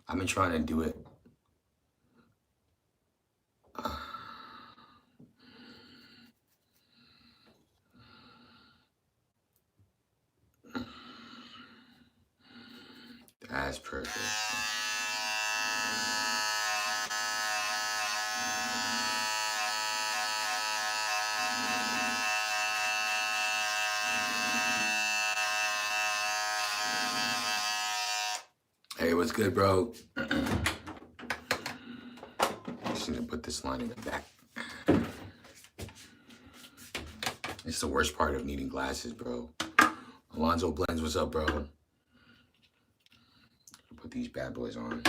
I've been trying to do it. That's perfect. Hey, what's good, bro? Just need to put this line in the back. It's the worst part of needing glasses, bro. Alonzo Blends, what's up, bro? Put these bad boys on.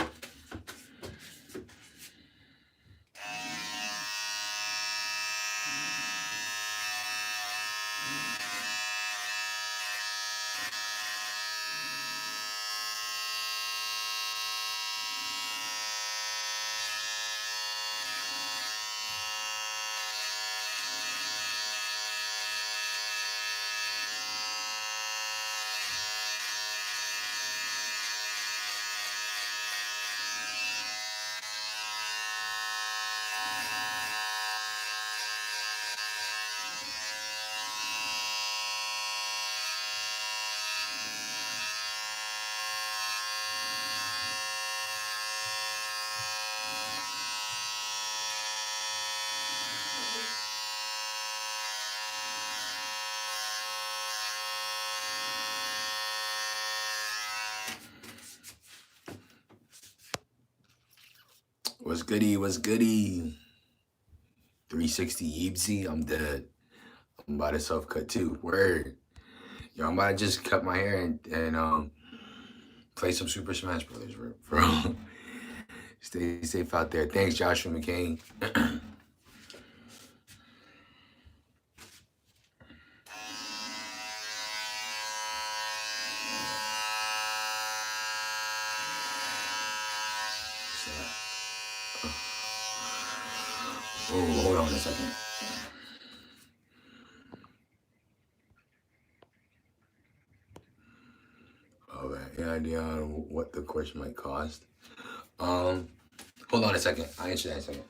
What's goody? What's goody? 360 Yeebsy, I'm dead. I'm about to self cut too. Word. Yo, I'm about to just cut my hair and play some Super Smash Brothers, bro. Stay safe out there. Thanks, Joshua McCain. Oh, hold on a second. Okay, any idea on what the course might cost? Hold on a second. I'll answer that in a second.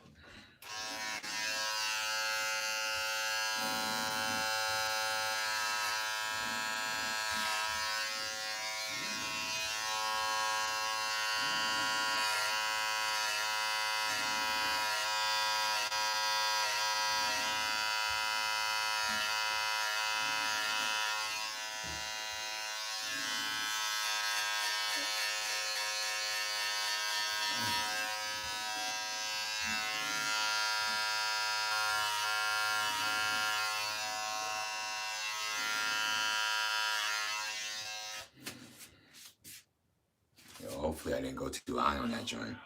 Yo, hopefully I didn't go too high on that joint.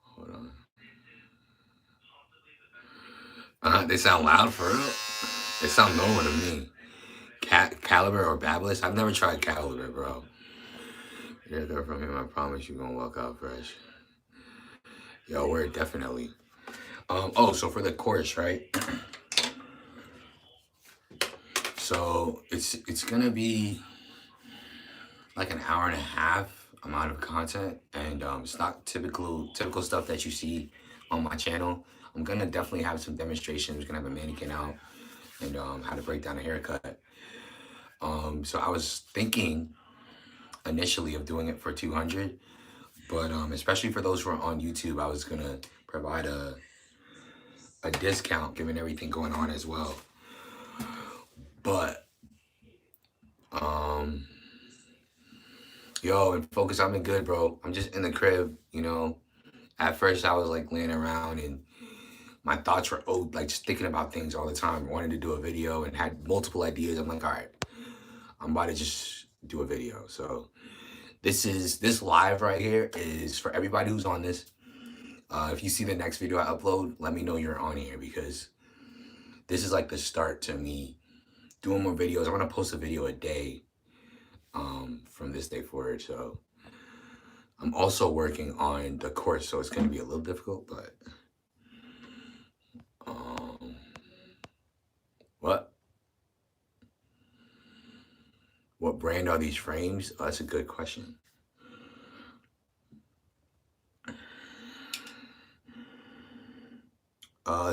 Hold on. They sound loud for real. They sound normal to me. Caliber or Babyliss? I've never tried Caliber, bro. You're there from him. I promise you gonna walk out fresh. Yo, we're definitely. Oh, so for the course, right? So it's gonna be like an hour and a half amount of content, and it's not typical stuff that you see on my channel. I'm gonna definitely have some demonstrations. We're gonna have a mannequin out and how to break down a haircut. So I was thinking initially of doing it for 200, but especially for those who are on YouTube, I was gonna provide a discount given everything going on as well. But yo, and focus, I've been good, bro. I'm just in the crib, you know. At first I was like laying around and my thoughts were like just thinking about things all the time. Wanted to do a video and had multiple ideas. I'm like, all right, I'm about to just do a video. So this live right here is for everybody who's on this. If you see the next video I upload, let me know you're on here because this is like the start to me doing more videos. I'm gonna post a video a day from this day forward. So I'm also working on the course, so it's gonna be a little difficult, but what? What brand are these frames? Oh, that's a good question.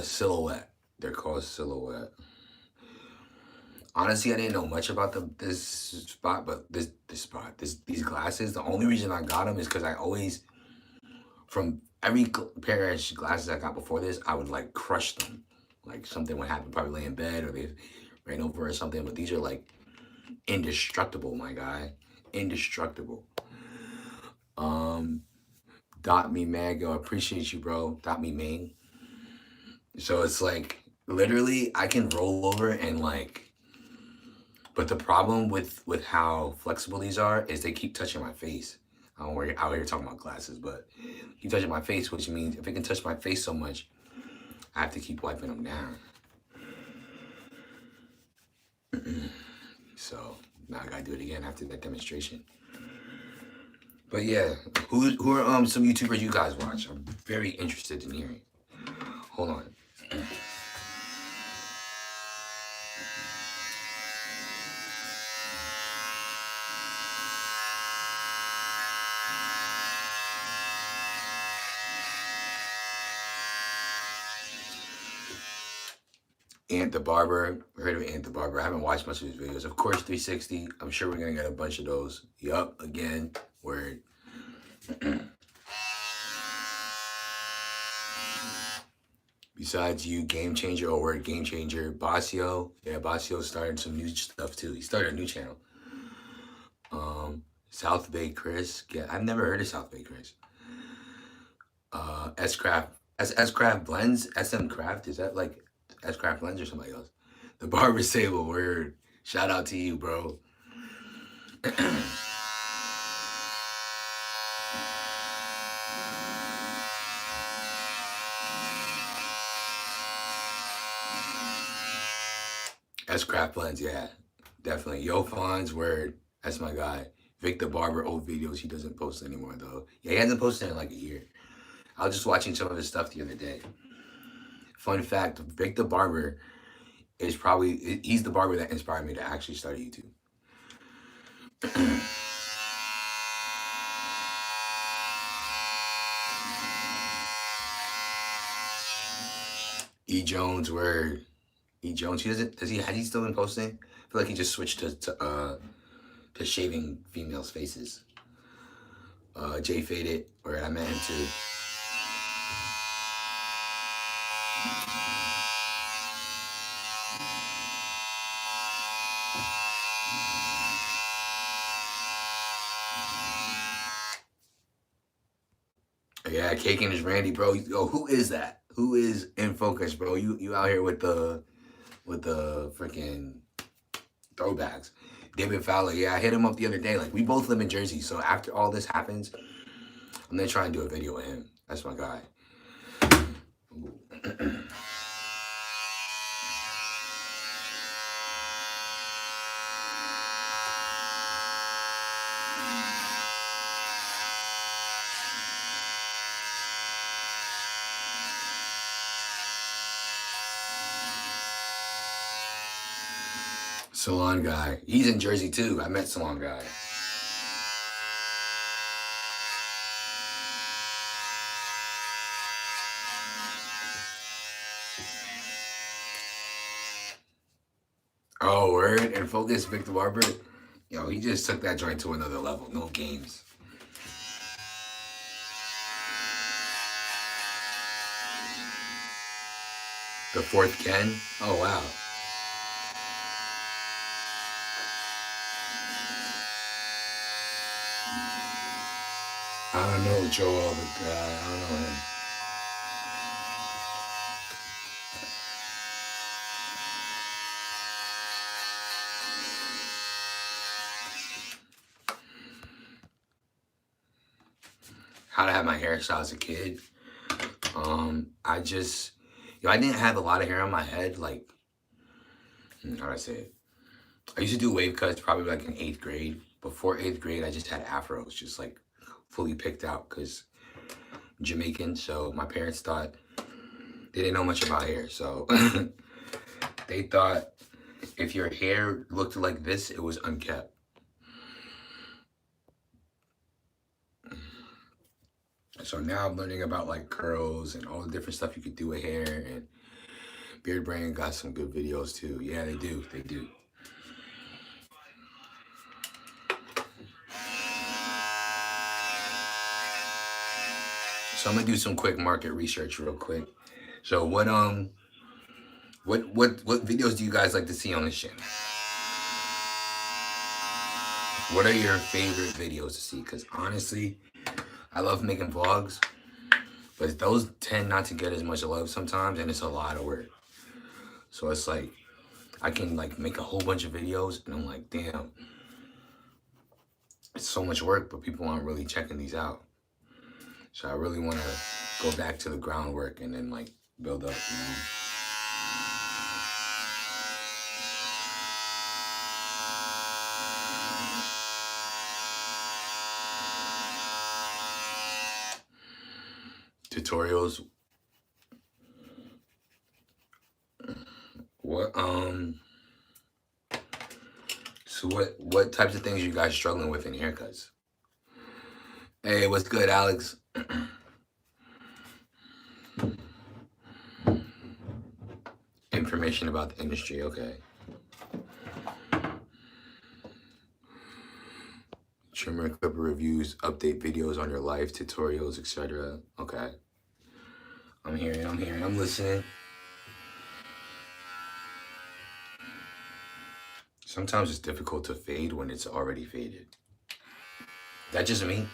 Silhouette. They're called Silhouette. Honestly, I didn't know much about this spot, but these glasses. The only reason I got them is because I always, from every pair of glasses I got before this, I would like crush them. Like something would happen, probably lay in bed or they ran over or something. But these are like indestructible, my guy, indestructible. Dot me Mago, appreciate you, bro. Dot me main. So it's like literally I can roll over and like, but the problem with how flexible these are is they keep touching my face. I don't worry out here talking about glasses, but keep touching my face, which means if it can touch my face so much, I have to keep wiping them down. So now I gotta do it again after that demonstration. But yeah, who are some YouTubers you guys watch? I'm very interested in hearing. Hold on. Ant the Barber. Heard of Ant the Barber. I haven't watched much of his videos. Of course, 360. I'm sure we're gonna get a bunch of those. Yup, again. Word. Besides you, Game Changer or Word Game Changer. Basio. Yeah, Basio started some new stuff too. He started a new channel. South Bay Chris. Yeah, I've never heard of South Bay Chris. S Craft. S Craft Blends. SM Craft. Is that like S Craft Blends or somebody else? The Barber Sable. Word. Shout out to you, bro. S Craft Blends, yeah, definitely. Yo Fonz, word, that's my guy. Vic the Barber, old videos he doesn't post anymore though. Yeah, he hasn't posted in like a year. I was just watching some of his stuff the other day. Fun fact: Vic the Barber is he's the barber that inspired me to actually start YouTube. E Jones, word. E Jones, has he still been posting? I feel like he just switched to shaving females' faces. Jay Faded, where I met him too. Yeah, Caking is Randy, bro. Yo, who is that? Who is in focus, bro? You out here with the freaking throwbacks. David Fowler, yeah, I hit him up the other day. Like, we both live in Jersey, so after all this happens, I'm gonna try and do a video with him. That's my guy. Salon Guy. He's in Jersey too. I met Salon Guy. Oh, word. And Focus, Victor Barber. Yo, he just took that joint to another level. No games. The Fourth Ken. Oh, wow. I don't know Joel, but I don't know him. How to have my hairstyle as a kid. I just, I didn't have a lot of hair on my head. Like, how do I say it? I used to do wave cuts probably like in 8th grade. Before 8th grade, I just had afros, just like fully picked out because I'm Jamaican. So my parents thought they didn't know much about hair. So they thought if your hair looked like this, it was unkept. So now I'm learning about like curls and all the different stuff you could do with hair. And Beard Brain got some good videos too. Yeah, they do. They do. So I'm gonna do some quick market research real quick. So what videos do you guys like to see on this channel? What are your favorite videos to see? Because honestly, I love making vlogs, but those tend not to get as much love sometimes, and it's a lot of work. So it's like I can like make a whole bunch of videos, and I'm like, damn, it's so much work, but people aren't really checking these out. So I really want to go back to the groundwork and then like build up, you know. Tutorials. What So what types of things are you guys struggling with in haircuts? Hey, what's good, Alex? Information about the industry, okay. Trimmer, clipper reviews, update videos on your life, tutorials, etc. Okay. I'm hearing, I'm listening. Sometimes it's difficult to fade when it's already faded. That just me?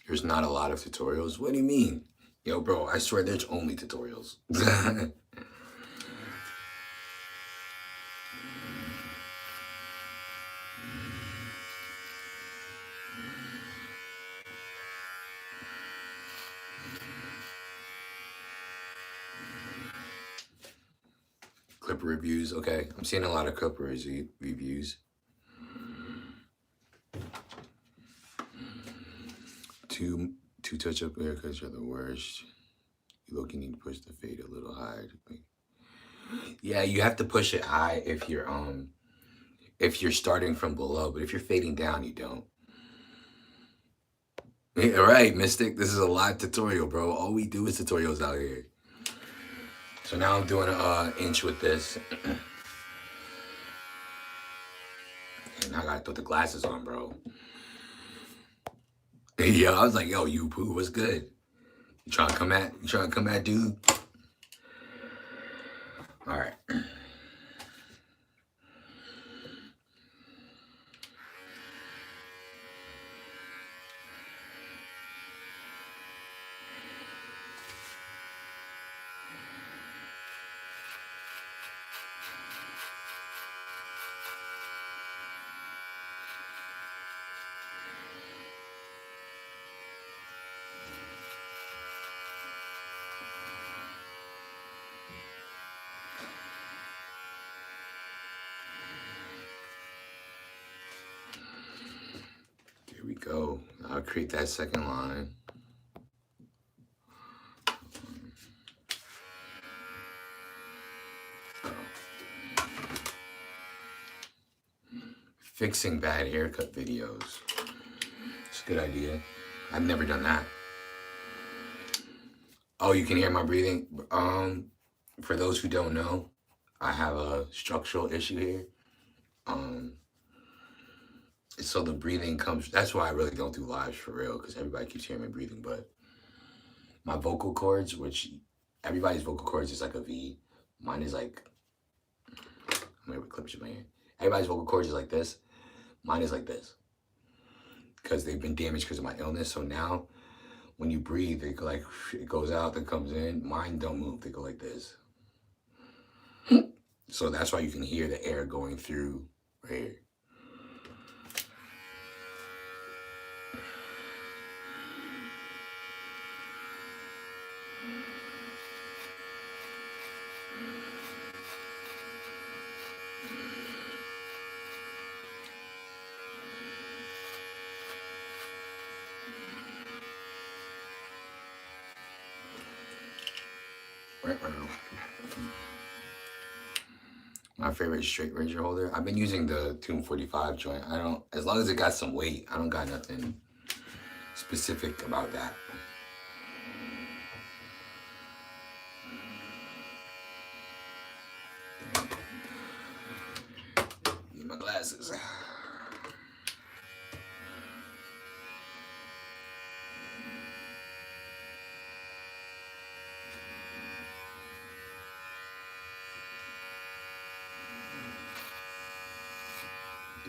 There's not a lot of tutorials. What do you mean? Yo, bro, I swear there's only tutorials. Clipper reviews, okay. I'm seeing a lot of clipper reviews. Two touch-up haircuts are the worst. You look, you need to push the fade a little higher. Yeah, you have to push it high if you're starting from below, but if you're fading down, you don't. Yeah, right, Mystic. This is a live tutorial, bro. All we do is tutorials out here. So now I'm doing an inch with this. And I gotta put the glasses on, bro. Yeah, I was like, yo, you poo, what's good? You trying to come at, dude? All right. Here we go. I'll create that second line. Fixing bad haircut videos. It's a good idea. I've never done that. Oh, you can hear my breathing? For those who don't know, I have a structural issue here. So the breathing comes, that's why I really don't do lives for real, because everybody keeps hearing me breathing, but my vocal cords, which everybody's vocal cords is like a V. Mine is like, I'm gonna have clips in my hand. Everybody's vocal cords is like this. Mine is like this. Because they've been damaged because of my illness. So now when you breathe, it go like, it goes out, then comes in. Mine don't move, they go like this. So that's why you can hear the air going through right here. My favorite straight razor holder. I've been using the Tomb 45 joint. I don't, as long as it got some weight, I don't got nothing specific about that. Need my glasses.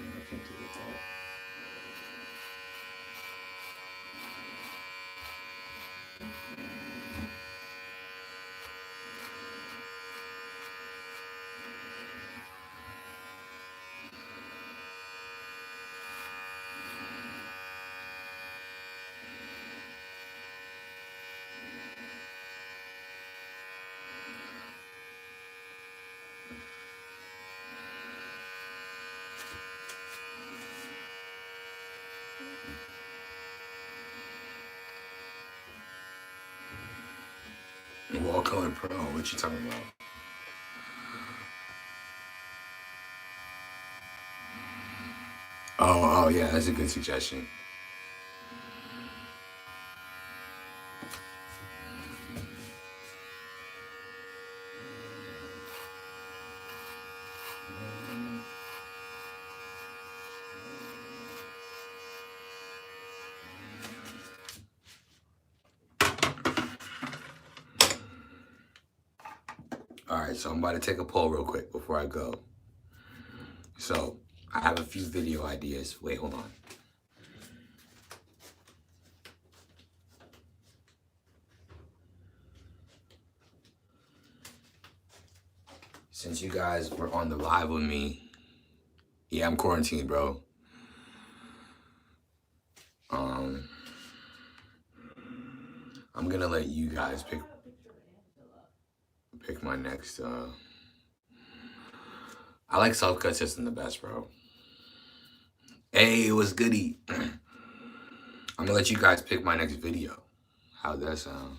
I can't do it with that. Wall Color Pro, what you talking about? Oh yeah, that's a good suggestion. All right, so I'm about to take a poll real quick before I go. So I have a few video ideas. Wait, hold on. Since you guys were on the live with me, yeah, I'm quarantined, bro. I'm gonna let you guys pick my next. I like Self-Cut System the best, bro. Hey, it was goody. I'm gonna let you guys pick my next video. How'd that sound?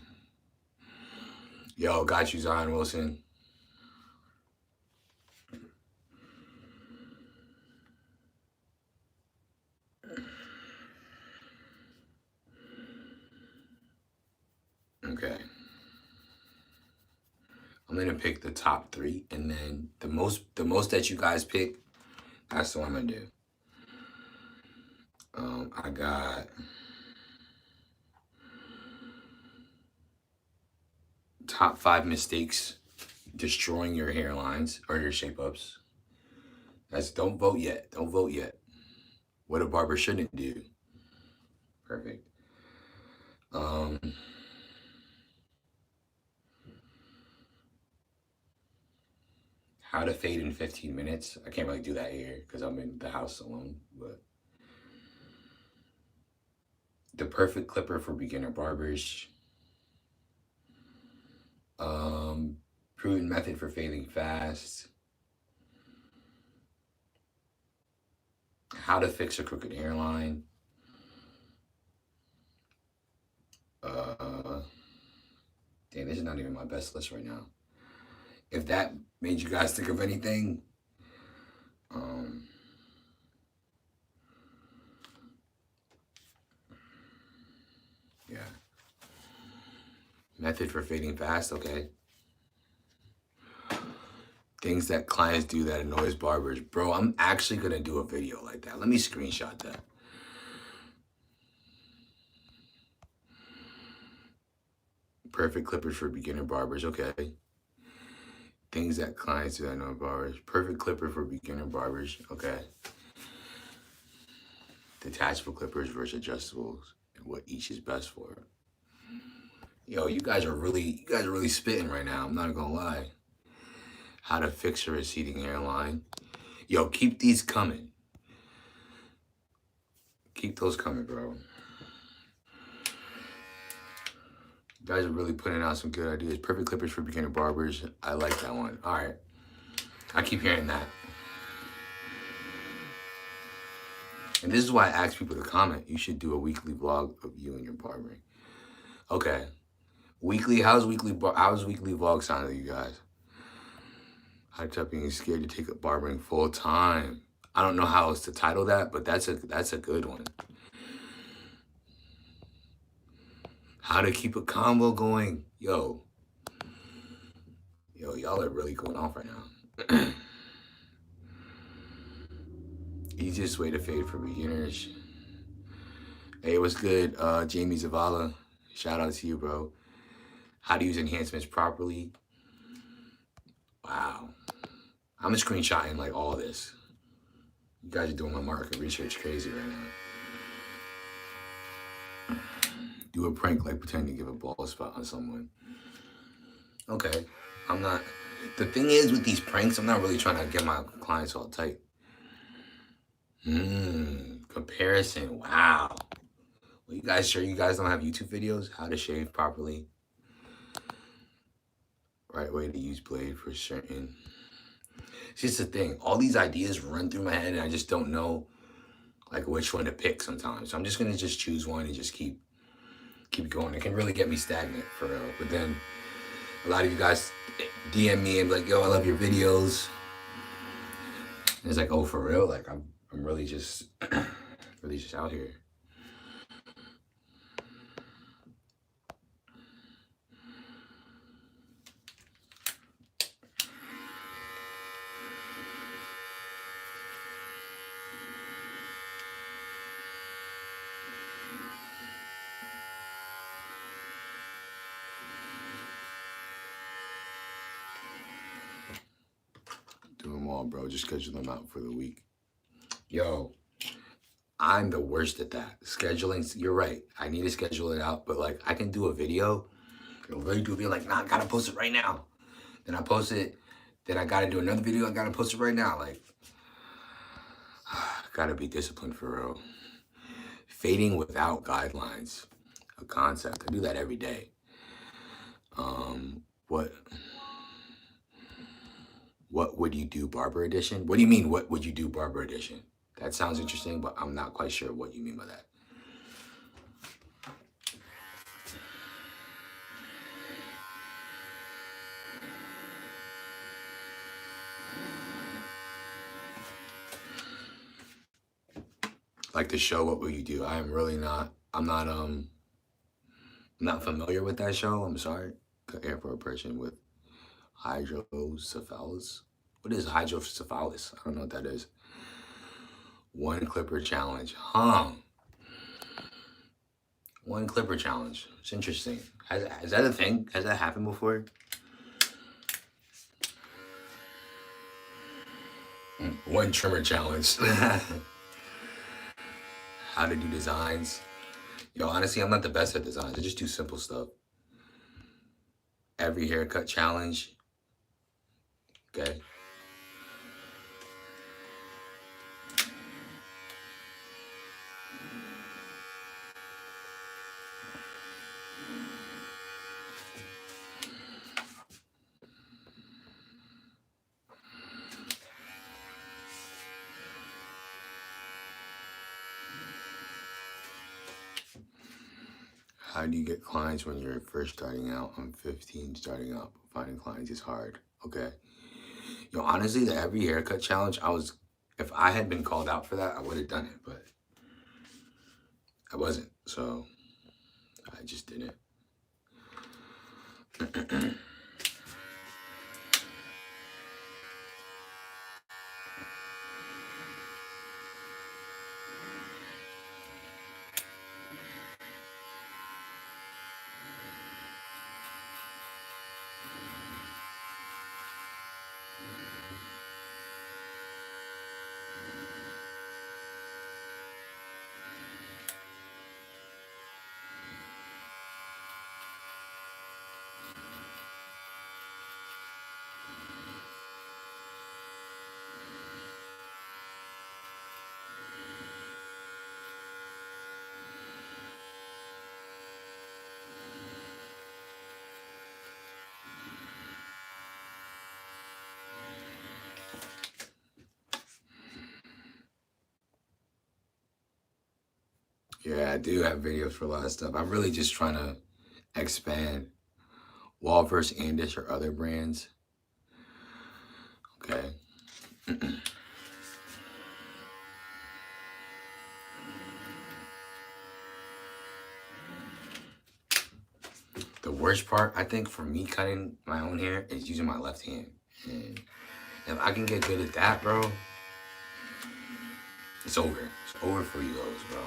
Yo, got you, Zion Wilson. Okay. I'm gonna pick the top 3, and then the most that you guys pick, that's what I'm gonna do. I got top 5 mistakes destroying your hairlines or your shape ups. That's don't vote yet. Don't vote yet. What a barber shouldn't do. Perfect. How to fade in 15 minutes. I can't really do that here because I'm in the house alone, but the perfect clipper for beginner barbers. Proven method for fading fast. How to fix a crooked hairline. Damn, this is not even my best list right now. If that made you guys think of anything, yeah. Method for fading fast, okay. Things that clients do that annoys barbers. Bro, I'm actually gonna do a video like that. Let me screenshot that. Perfect clippers for beginner barbers, okay. Things that clients do that annoy barbers. Perfect clipper for beginner barbers, okay. Detachable clippers versus adjustables, and what each is best for. Yo, you guys are really spitting right now. I'm not gonna lie. How to fix a receding hairline. Yo, keep these coming. Keep those coming, bro. You guys are really putting out some good ideas. Perfect clippers for beginner barbers. I like that one. All right. I keep hearing that. And this is why I ask people to comment. You should do a weekly vlog of you and your barbering. Okay. Weekly, how's weekly vlog sound to you guys? How to stop being scared to take up barbering full time. I don't know how else to title that, but that's a good one. How to keep a combo going. Yo, y'all are really going off right now. Easiest way to fade for beginners. Hey, what's good? Jamie Zavala. Shout out to you, bro. How to use enhancements properly. Wow. I'm screenshotting like all this. You guys are doing my market research crazy right now. Do a prank like pretending to give a ball spot on someone. Okay. I'm not. The thing is with these pranks, I'm not really trying to get my clients all tight. Comparison. Wow. Well, you guys sure you guys don't have YouTube videos? How to shave properly. Right way to use blade for certain. It's just the thing. All these ideas run through my head and I just don't know like which one to pick sometimes. So I'm just gonna just choose one and just keep going. It can really get me stagnant for real. But then a lot of you guys DM me and be like, yo, I love your videos. And it's like, oh, for real? Like I'm really just really just out here. Do them all, bro. Just schedule them out for the week. Yo, I'm the worst at that. Scheduling, you're right. I need to schedule it out, but like I can do a video. I'll really do a video like, nah, I gotta post it right now. Then I post it. Then I gotta do another video. I gotta post it right now. Like, gotta be disciplined for real. Fading without guidelines, a concept. I do that every day. What would you do, Barber Edition? What do you mean, what would you do, Barber Edition? That sounds interesting, but I'm not quite sure what you mean by that. Like the show, what will you do? I'm not familiar with that show. I'm sorry. Care for a person with hydrocephalus. What is hydrocephalus? I don't know what that is. One clipper challenge. One clipper challenge. It's interesting. Is that a thing? Has that happened before? One trimmer challenge. How to do designs. Yo, honestly, I'm not the best at designs. I just do simple stuff. Every haircut challenge. Okay. How do you get clients when you're first starting out? I'm 15, starting out. Finding clients is hard. Okay. Yo, honestly, the every haircut challenge, if I had been called out for that, I would have done it, but I wasn't. So I just didn't. Yeah, I do have videos for a lot of stuff. I'm really just trying to expand Walvers, Andis, or other brands. Okay. The worst part, I think, for me cutting my own hair is using my left hand. And if I can get good at that, bro, it's over. It's over for you guys, bro.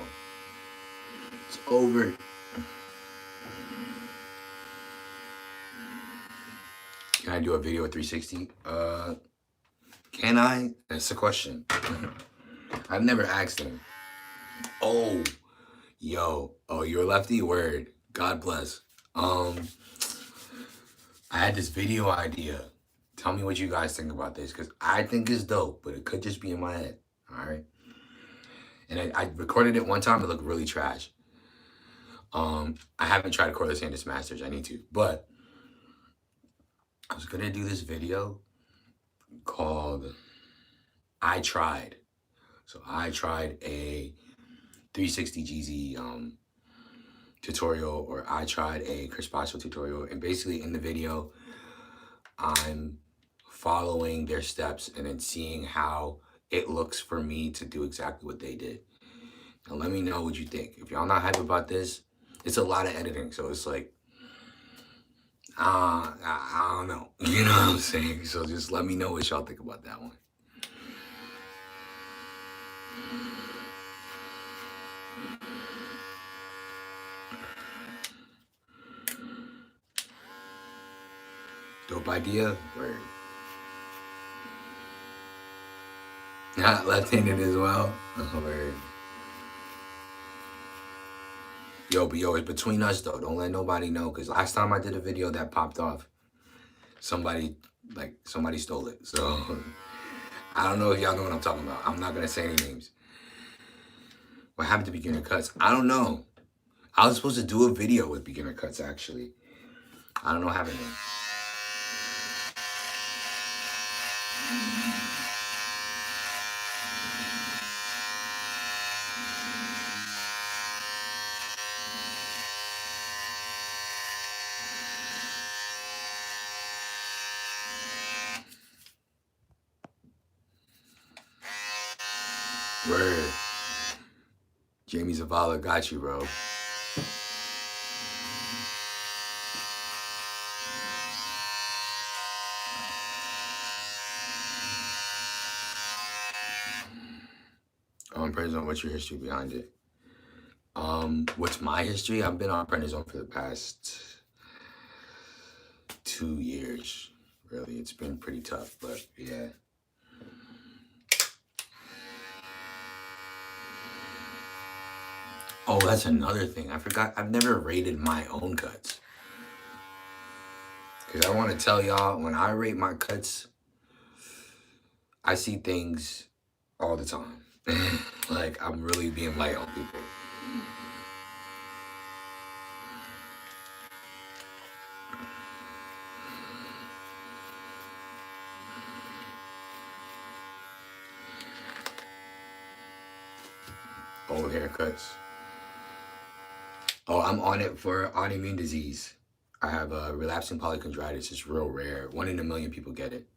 It's over. Can I do a video at 360? Can I? That's the question. I've never asked him. Oh, yo. Oh, you're a lefty? Word. God bless. I had this video idea. Tell me what you guys think about this, because I think it's dope, but it could just be in my head. All right. And I recorded it one time. It looked really trash. I haven't tried Cordless Sandus Masters. I need to. But I was going to do this video called I Tried. So I tried a 360 GZ tutorial, or I tried a Chris Pacho tutorial. And basically in the video, I'm following their steps and then seeing how it looks for me to do exactly what they did. Now let me know what you think. If y'all not hype about this, it's a lot of editing. So it's like, I don't know. You know what I'm saying? So just let me know what y'all think about that one. Dope idea? Word. Not left-handed as well? Word. Yo, but yo, it's between us though. Don't let nobody know, because last time I did a video that popped off, somebody stole it. So I don't know if y'all know what I'm talking about. I'm not gonna say any names. What happened to beginner cuts? I don't know. I was supposed to do a video with beginner cuts actually. I don't know what happened there. Word. Jamie Zavala got you, bro. Prednisone, what's your history behind it? What's my history? I've been on prednisone for the past 2 years. Really, it's been pretty tough, but yeah. Oh, that's another thing. I forgot. I've never rated my own cuts. Because I want to tell y'all, when I rate my cuts, I see things all the time. Like, I'm really being light on people. Old haircuts. Oh, I'm on it for autoimmune disease. I have a relapsing polychondritis. It's real rare. 1 in a million people get it.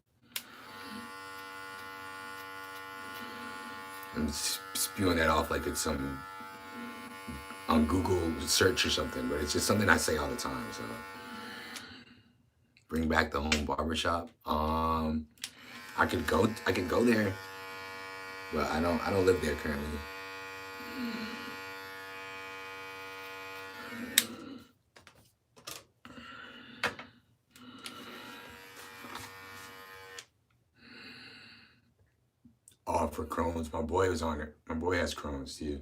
I'm spewing that off like it's some on Google search or something, but it's just something I say all the time. So bring back the home barbershop. I could go there, but I don't live there currently. Oh, for Crohn's, my boy was on it. My boy has Crohn's too.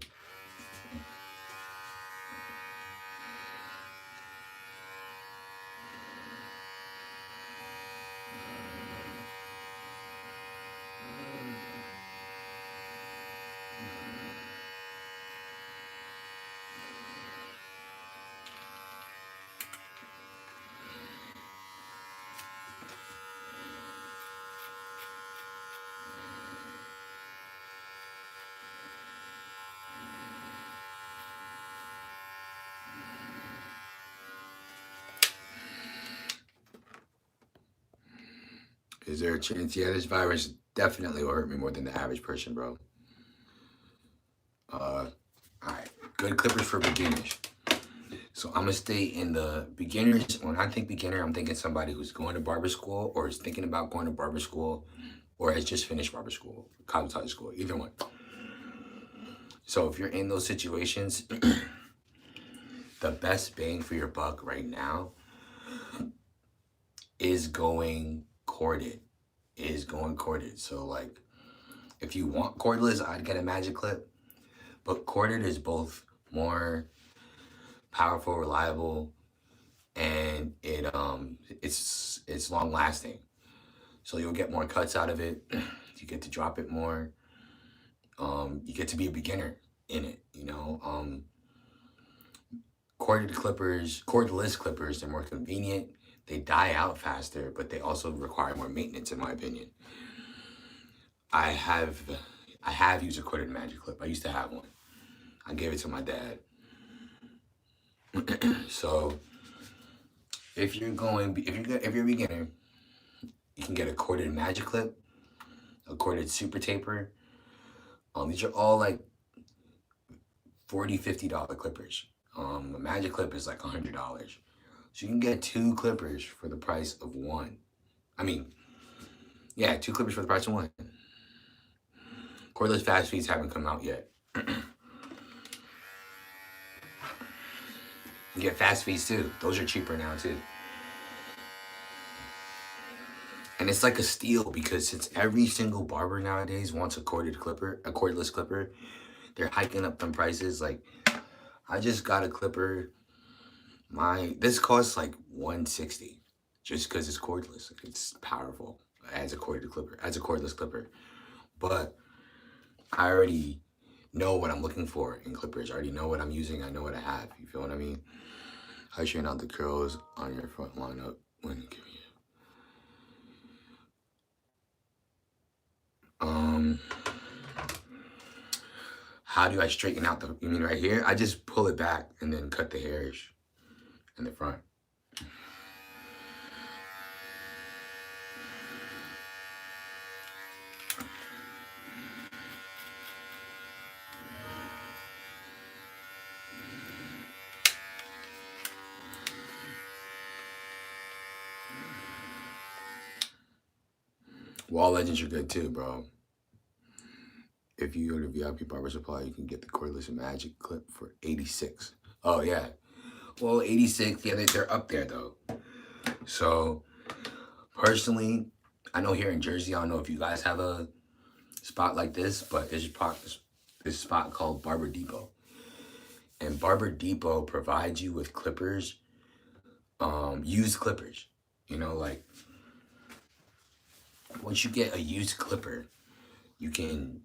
Is there a chance? Yeah, this virus definitely will hurt me more than the average person, bro. All right, good clippers for beginners. So I'm gonna stay in the beginners. When I think beginner, I'm thinking somebody who's going to barber school or is thinking about going to barber school or has just finished barber school, cosmetology school, either one. So if you're in those situations, the best bang for your buck right now is going corded. So like if you want cordless, I'd get a magic clip. But corded is both more powerful, reliable, and it's long lasting. So you'll get more cuts out of it. You get to drop it more. You get to be a beginner in it, you know. Cordless clippers, they're more convenient. They die out faster, but they also require more maintenance, in my opinion. I have used a corded magic clip. I used to have one. I gave it to my dad. So if you're a beginner, you can get a corded magic clip, a corded super taper. These are all like $40, $50 clippers. A magic clip is like $100. So you can get 2 clippers for the price of one. I mean, yeah, 2 clippers for the price of one. Cordless fast feeds haven't come out yet. You get fast feeds too. Those are cheaper now too. And it's like a steal because since every single barber nowadays wants a cordless clipper, they're hiking up them prices. Like, I just got a clipper. This costs like $160 just because it's cordless. It's powerful as a cordless clipper. But I already know what I'm looking for in clippers. I already know what I'm using. I know what I have. You feel what I mean? I straighten out the curls on your front lineup when giving you. How do I straighten out you mean right here? I just pull it back and then cut the hairs in the front. Wall Legends are good too, bro. If you go to VIP Barber Supply, you can get the cordless magic clip for $86. Oh yeah. Well, 86, yeah, they're up there though. So personally, I know here in Jersey, I don't know if you guys have a spot like this, but there's this spot called Barber Depot. And Barber Depot provides you with clippers, used clippers. You know, like once you get a used clipper, you can,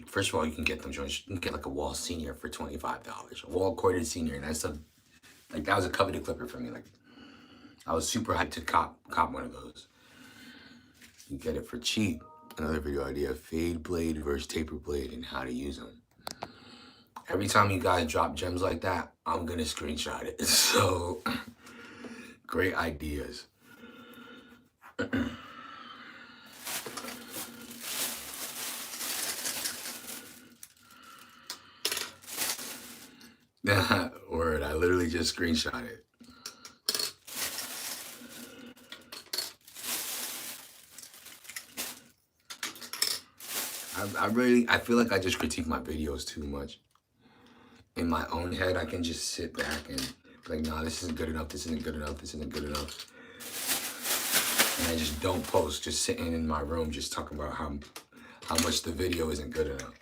first of all, you can get them joints. You can get like a Wall Senior for $25, a Wall Corded Senior, and that was a coveted clipper for me. Like, I was super hyped to cop one of those. You get it for cheap. Another video idea: fade blade versus taper blade and how to use them. Every time you guys drop gems like that, I'm gonna screenshot it. So great ideas. Word, I literally just screenshot it. I feel like I just critique my videos too much. In my own head, I can just sit back and be like, nah, this isn't good enough, this isn't good enough, this isn't good enough. And I just don't post, just sitting in my room, just talking about how much the video isn't good enough.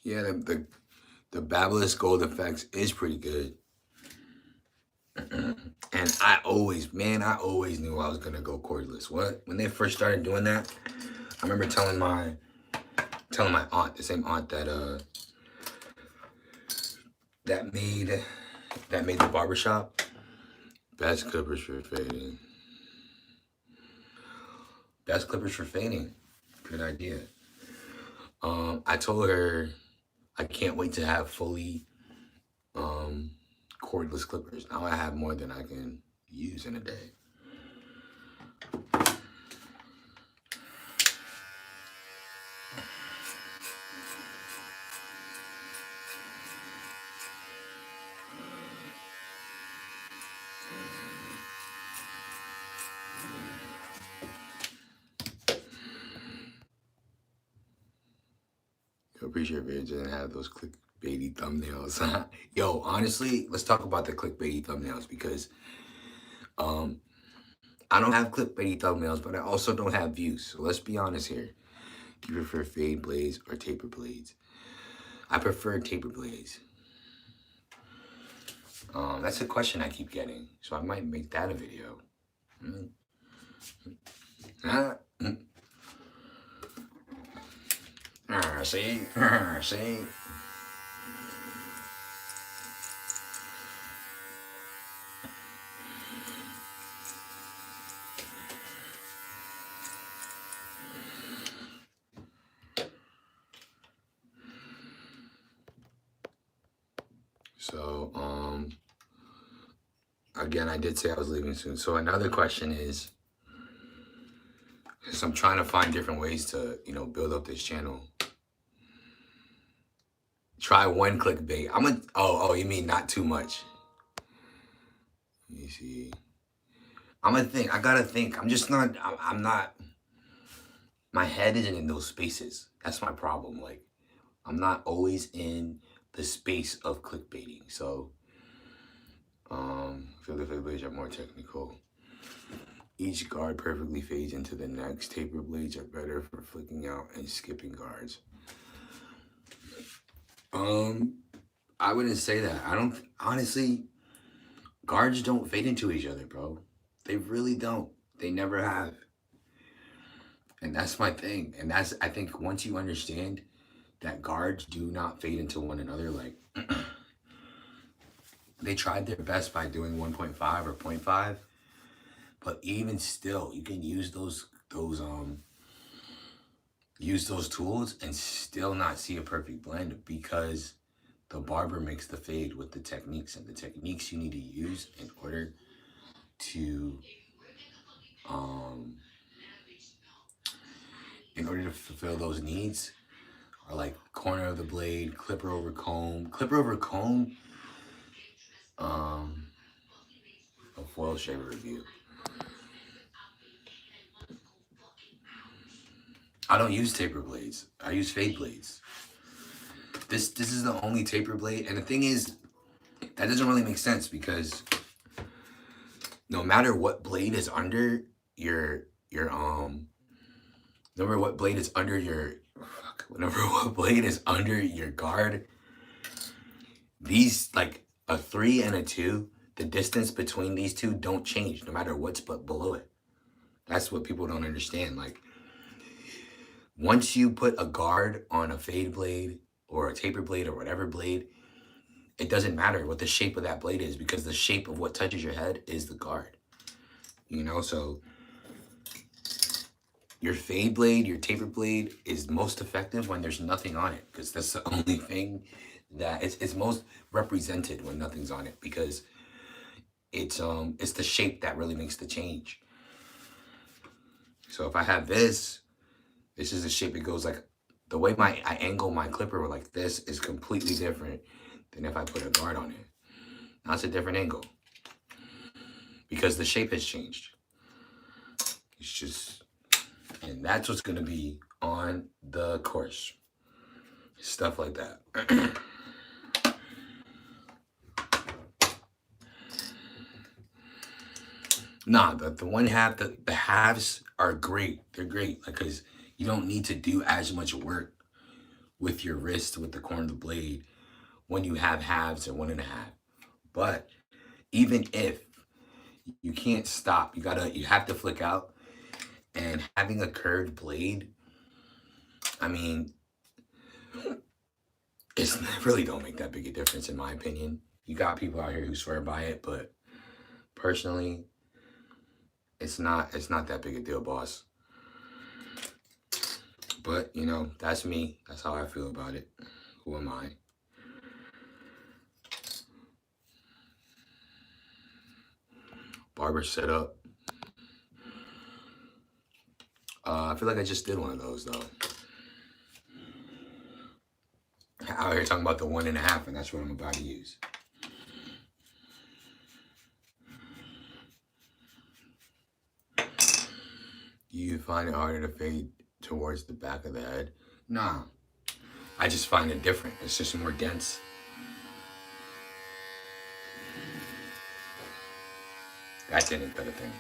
Yeah, the Babyliss Gold Effects is pretty good. And I always knew I was gonna go cordless. When they first started doing that, I remember telling my aunt, the same aunt that made the barbershop. Best clippers for fading. Best clippers for fading. Good idea. I told her I can't wait to have fully cordless clippers. Now I have more than I can use in a day. I appreciate it doesn't have those clickbaity thumbnails. Yo, honestly, let's talk about the clickbaity thumbnails because I don't have clickbaity thumbnails, but I also don't have views. So let's be honest here. Do you prefer fade blades or taper blades? I prefer taper blades. That's a question I keep getting, so I might make that a video. See? See? So, again, I did say I was leaving soon. So another question is, because I'm trying to find different ways to, build up this channel. Try one clickbait. Oh, you mean not too much? Let me see. I gotta think. I'm not, my head isn't in those spaces. That's my problem. Like, I'm not always in the space of clickbaiting. So, I feel the fade blades are more technical. Each guard perfectly fades into the next. Taper blades are better for flicking out and skipping guards. I wouldn't say that. Honestly, guards don't fade into each other, bro. They really don't. They never have. And that's my thing. And I think once you understand that guards do not fade into one another, like, they tried their best by doing 1.5 or 0.5, but even still, you can use those tools and still not see a perfect blend because the barber makes the fade with the techniques, and the techniques you need to use in order to fulfill those needs are like corner of the blade, clipper over comb, a foil shaver review. I don't use taper blades. I use fade blades. This is the only taper blade, and the thing is, that doesn't really make sense because no matter what blade is under your no matter what blade is under your guard, these, like a 3 and a 2, the distance between these two don't change no matter what's below it. That's what people don't understand. Like, once you put a guard on a fade blade or a taper blade or whatever blade, it doesn't matter what the shape of that blade is because the shape of what touches your head is the guard. So your fade blade, your taper blade is most effective when there's nothing on it because that's the only thing that it's most represented when nothing's on it because it's the shape that really makes the change. So if I have this is the shape it goes. Like, the way I angle my clipper like this is completely different than if I put a guard on it. Now it's a different angle because the shape has changed. It's just, and that's what's gonna be on the course. Stuff like that. Nah, the one half, the halves are great. They're great because you don't need to do as much work with your wrist, with the corner of the blade, when you have halves and 1.5. But even if you can't stop, you have to flick out. And having a curved blade I mean, it really don't make that big a difference in my opinion. You got people out here who swear by it, but personally, it's not that big a deal, boss. But you know, that's me. That's how I feel about it. Who am I? Barber setup. I feel like I just did one of those though. Out here talking about the 1.5, and that's what I'm about to use. You find it harder to fade towards the back of the head? Nah, I just find it different. It's just more dense. That's any better thing.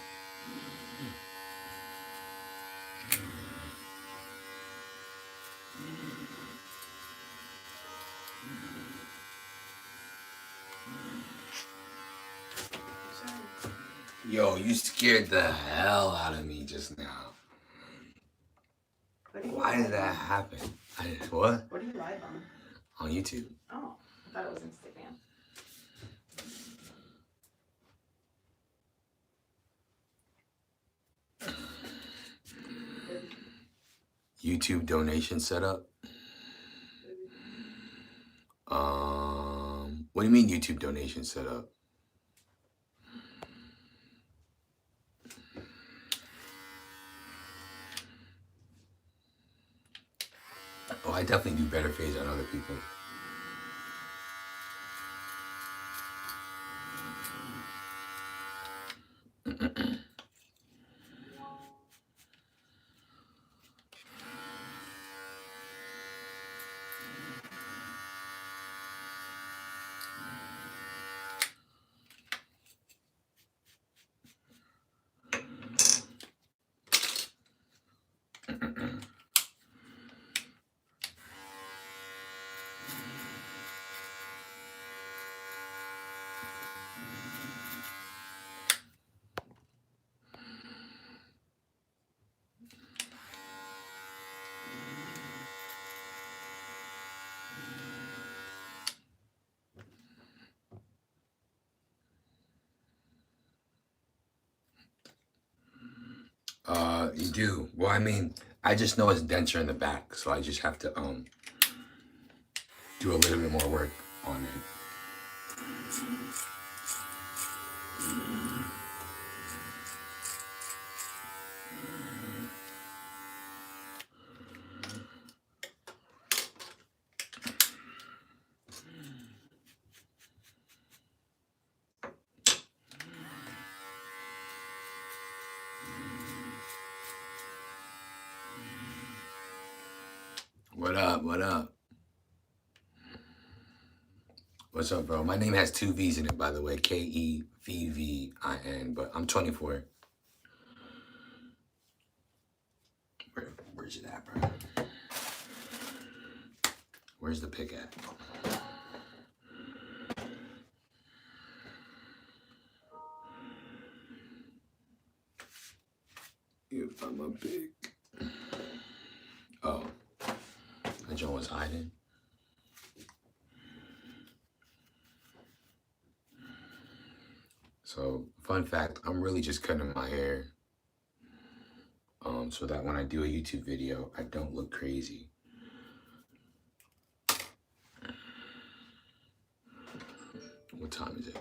Yo, you scared the hell out of me just now. Why did that happen? What? What are you live on? On YouTube. Oh, I thought it was Instagram. YouTube donation setup. What do you mean YouTube donation setup? Oh, I definitely do better fades than other people. You do. Well, I mean, I just know it's denser in the back, so I just have to do a little bit more work on it. What up? What up? What's up, bro? My name has 2 V's in it, by the way. Kevvin, but I'm 24. Where's it at, bro? Where's the pick at? If I'm a pick. Oh, that joint was hiding. So, fun fact, I'm really just cutting my hair so that when I do a YouTube video, I don't look crazy. What time is it?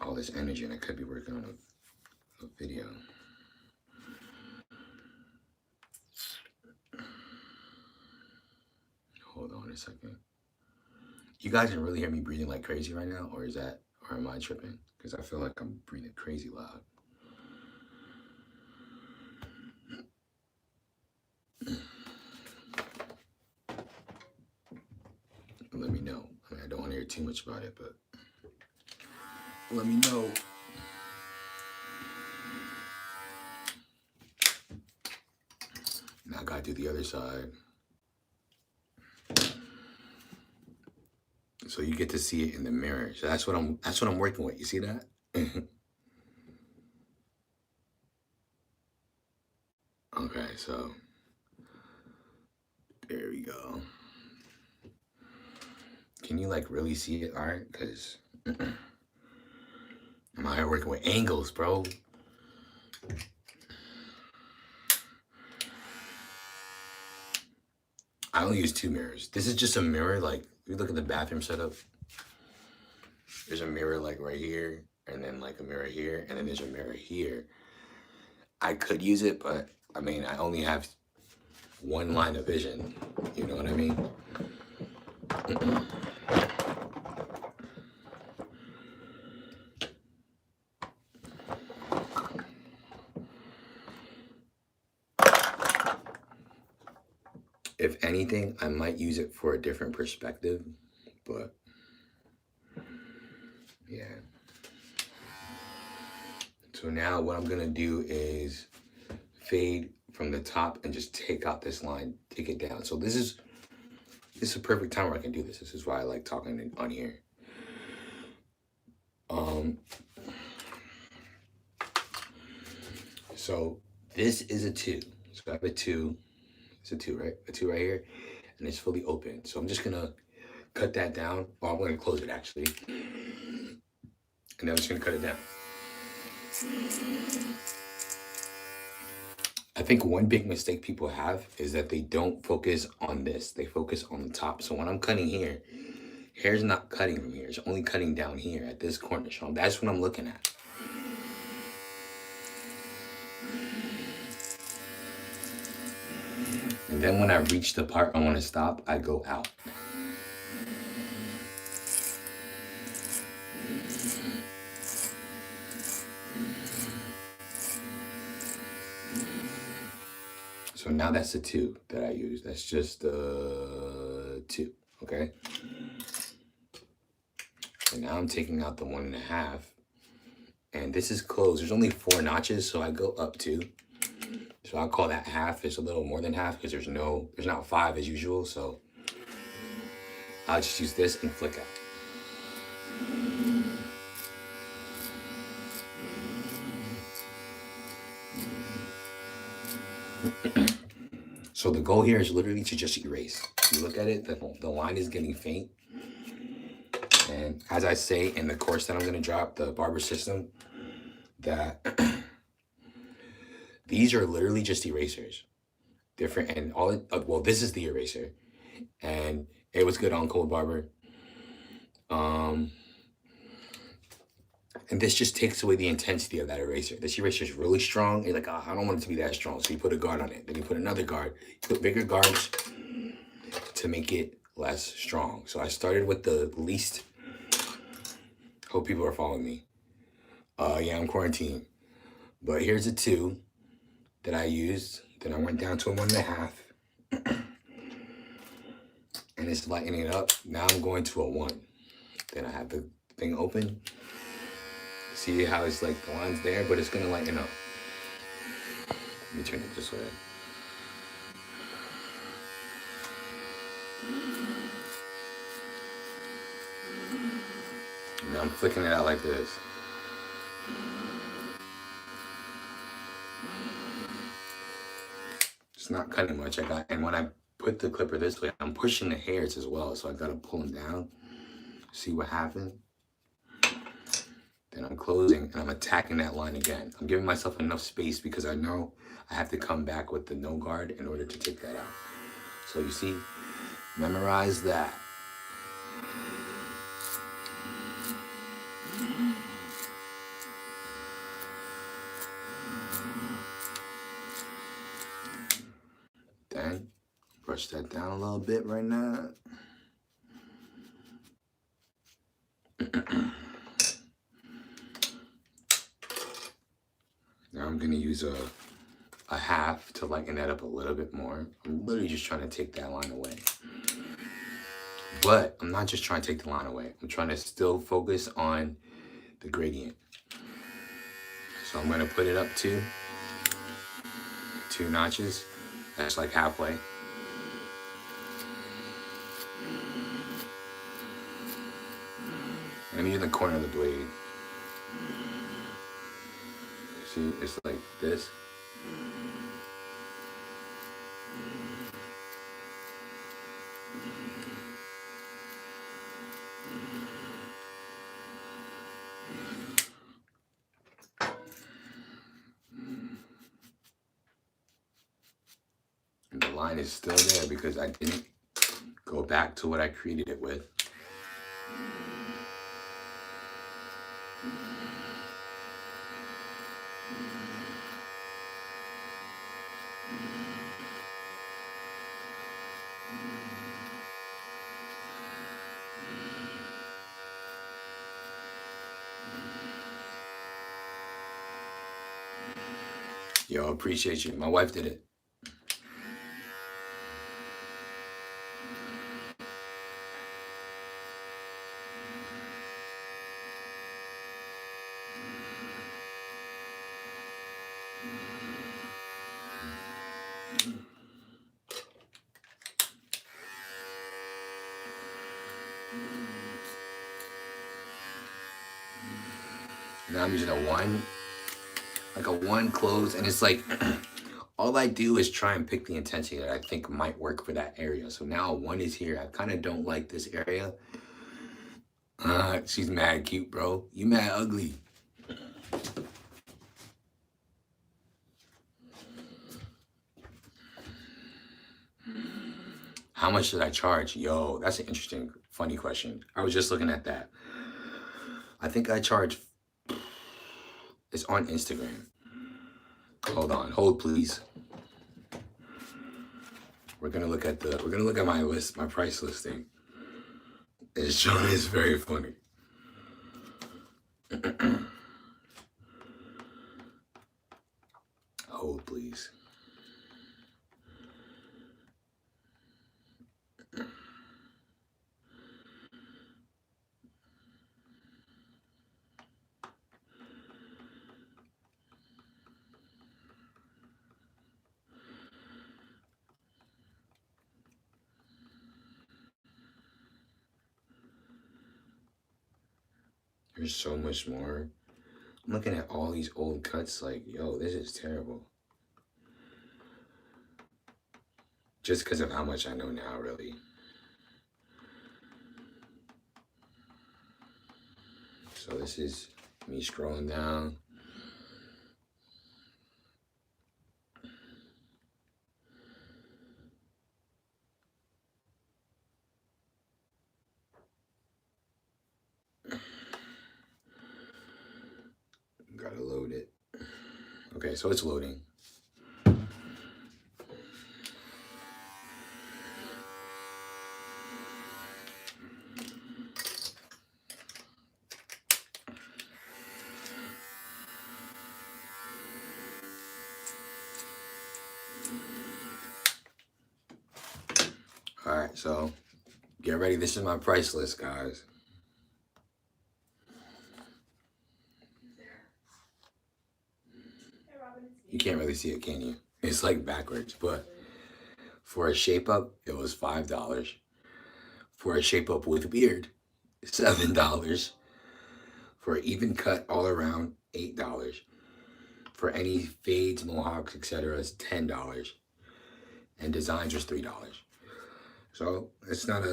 All this energy, and I could be working on a video. Hold on a second. You guys can really hear me breathing like crazy right now, or am I tripping? Because I feel like I'm breathing crazy loud. Let me know. I mean, I don't want to hear too much about it, but let me know. Now I gotta do the other side. So you get to see it in the mirror. So that's what I'm working with. You see that? Okay, so there we go. Can you like really see it? All right, because I'm out here working with angles, bro. I only use 2 mirrors. This is just a mirror. Like, if you look at the bathroom setup, there's a mirror like right here, and then like a mirror here, and then there's a mirror here. I could use it, but I mean, I only have one line of vision. You know what I mean? If anything, I might use it for a different perspective, but yeah. So now what I'm gonna do is fade from the top and just take out this line, take it down. So this is a perfect time where I can do this. This is why I like talking on here. So this is a 2. So I have a 2. It's a 2, right? A 2 right here, and it's fully open. So I'm just gonna cut that down. Well, I'm gonna close it actually, and then I'm just gonna cut it down. I think one big mistake people have is that they don't focus on this. They focus on the top. So when I'm cutting here, hair's not cutting from here. It's only cutting down here at this corner. So that's what I'm looking at. And then when I reach the part I want to stop, I go out. So now that's the 2 that I use. That's just the 2, okay? And now I'm taking out the 1.5. And this is closed. There's only 4 notches, so I go up 2. So I'll call that half. It's a little more than half because there's not 5 as usual. So I'll just use this and flick out. So the goal here is literally to just erase. You look at it, the line is getting faint. And as I say in the course that I'm gonna drop, the barber system, that these are literally just erasers. Different, and well, this is the eraser. And it was good on Cold Barber. And this just takes away the intensity of that eraser. This eraser is really strong. You're like, oh, I don't want it to be that strong. So you put a guard on it. Then you put another guard. You put bigger guards to make it less strong. So I started with the least. Hope people are following me. Yeah, I'm quarantined. But here's a 2 that I used. Then I went down to a 1.5. And it's lightening it up. Now I'm going to a 1. Then I have the thing open. See how it's like the line's there, but it's gonna lighten up. Let me turn it this way. Now I'm flicking it out like this. It's not cutting much. And when I put the clipper this way, I'm pushing the hairs as well, so I gotta pull them down. See what happened? Then I'm closing and I'm attacking that line again. I'm giving myself enough space because I know I have to come back with the no guard in order to take that out. So you see, memorize that. Then brush that down a little bit right now. Now I'm gonna use a half to lighten that up a little bit more. I'm literally just trying to take that line away. But I'm not just trying to take the line away. I'm trying to still focus on the gradient. So I'm gonna put it up 2 notches. That's like halfway. And I'm using the corner of the blade. See, it's like this. line is still there because I didn't go back to what I created it with. Yo, appreciate you. My wife did it. Now I'm using a one close, and it's like all I do is try and pick the intensity that I think might work for that area. So now one is here. I kind of don't like this area. She's mad cute, bro. You mad ugly. How much should I charge? Yo, that's an interesting, funny question. I was just looking at that. I think I charge, it's on Instagram. Hold on, hold please. We're gonna look at my list, my price listing. It's very funny. Hold please. There's so much more. I'm looking at all these old cuts like, yo, this is terrible. Just because of how much I know now, really. So this is me scrolling down. Gotta load it. Okay, so it's loading. All right, so get ready. This is my price list, guys. You can't really see it, can you? It's like backwards, but for a shape up, it was $5. For a shape up with beard, $7. For an even cut all around, $8. For any fades, mohawks, etc., it's $10. And designs was $3. So it's not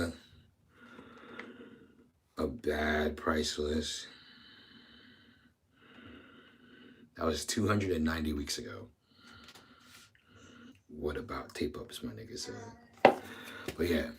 a bad price list. That was 290 weeks ago. What about tape ups, my nigga said. But yeah.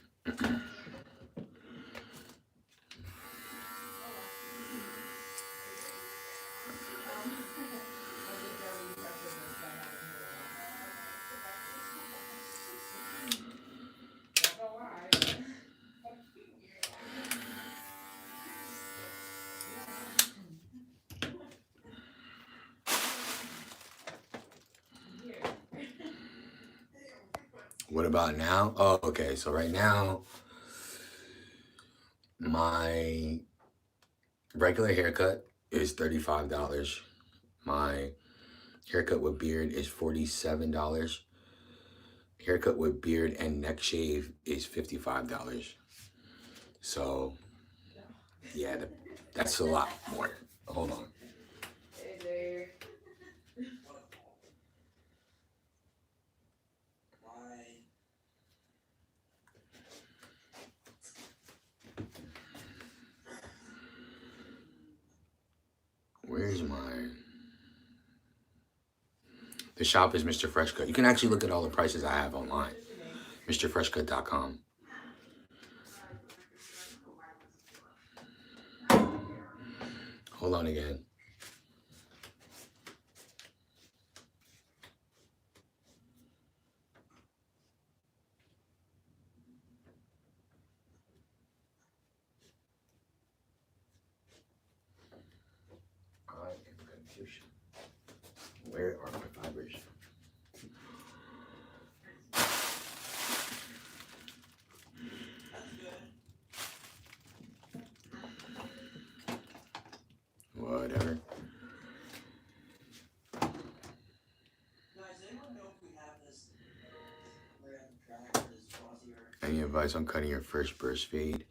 What about now? Oh, okay. So right now, my regular haircut is $35. My haircut with beard is $47. Haircut with beard and neck shave is $55. So, yeah, that's a lot more. Hold on. Where's my... The shop is Mr. Fresh Cut. You can actually look at all the prices I have online. MrFreshCut.com. Hold on again. I am confused. Where are my fibers? Whatever. Any advice on cutting your first burst fade?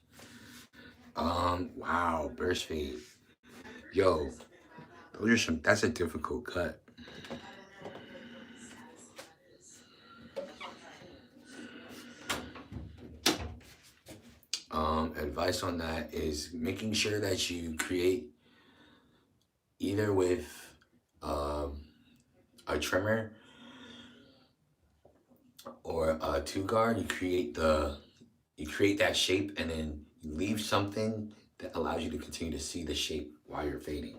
Wow, burst fade. Yo, that's a difficult cut. Advice on that is making sure that you create either with a trimmer or a two guard. You create that shape and then you leave something that allows you to continue to see the shape while you're fading.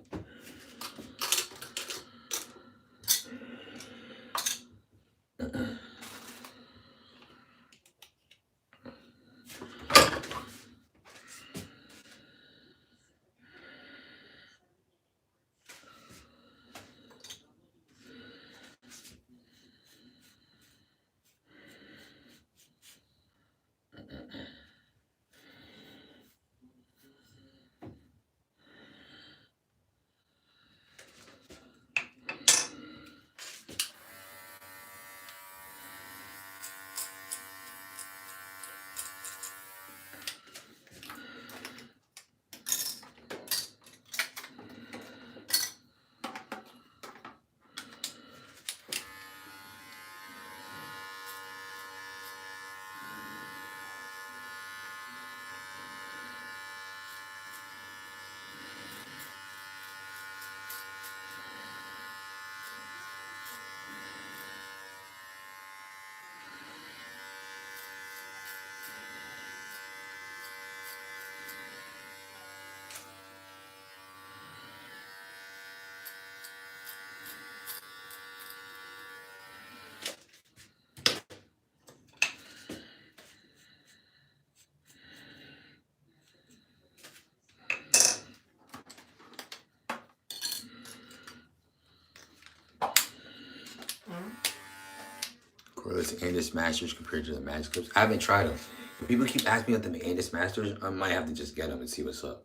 Cordless Andis Masters compared to the Magic Clips. I haven't tried them. If people keep asking me about the Andis Masters, I might have to just get them and see what's up.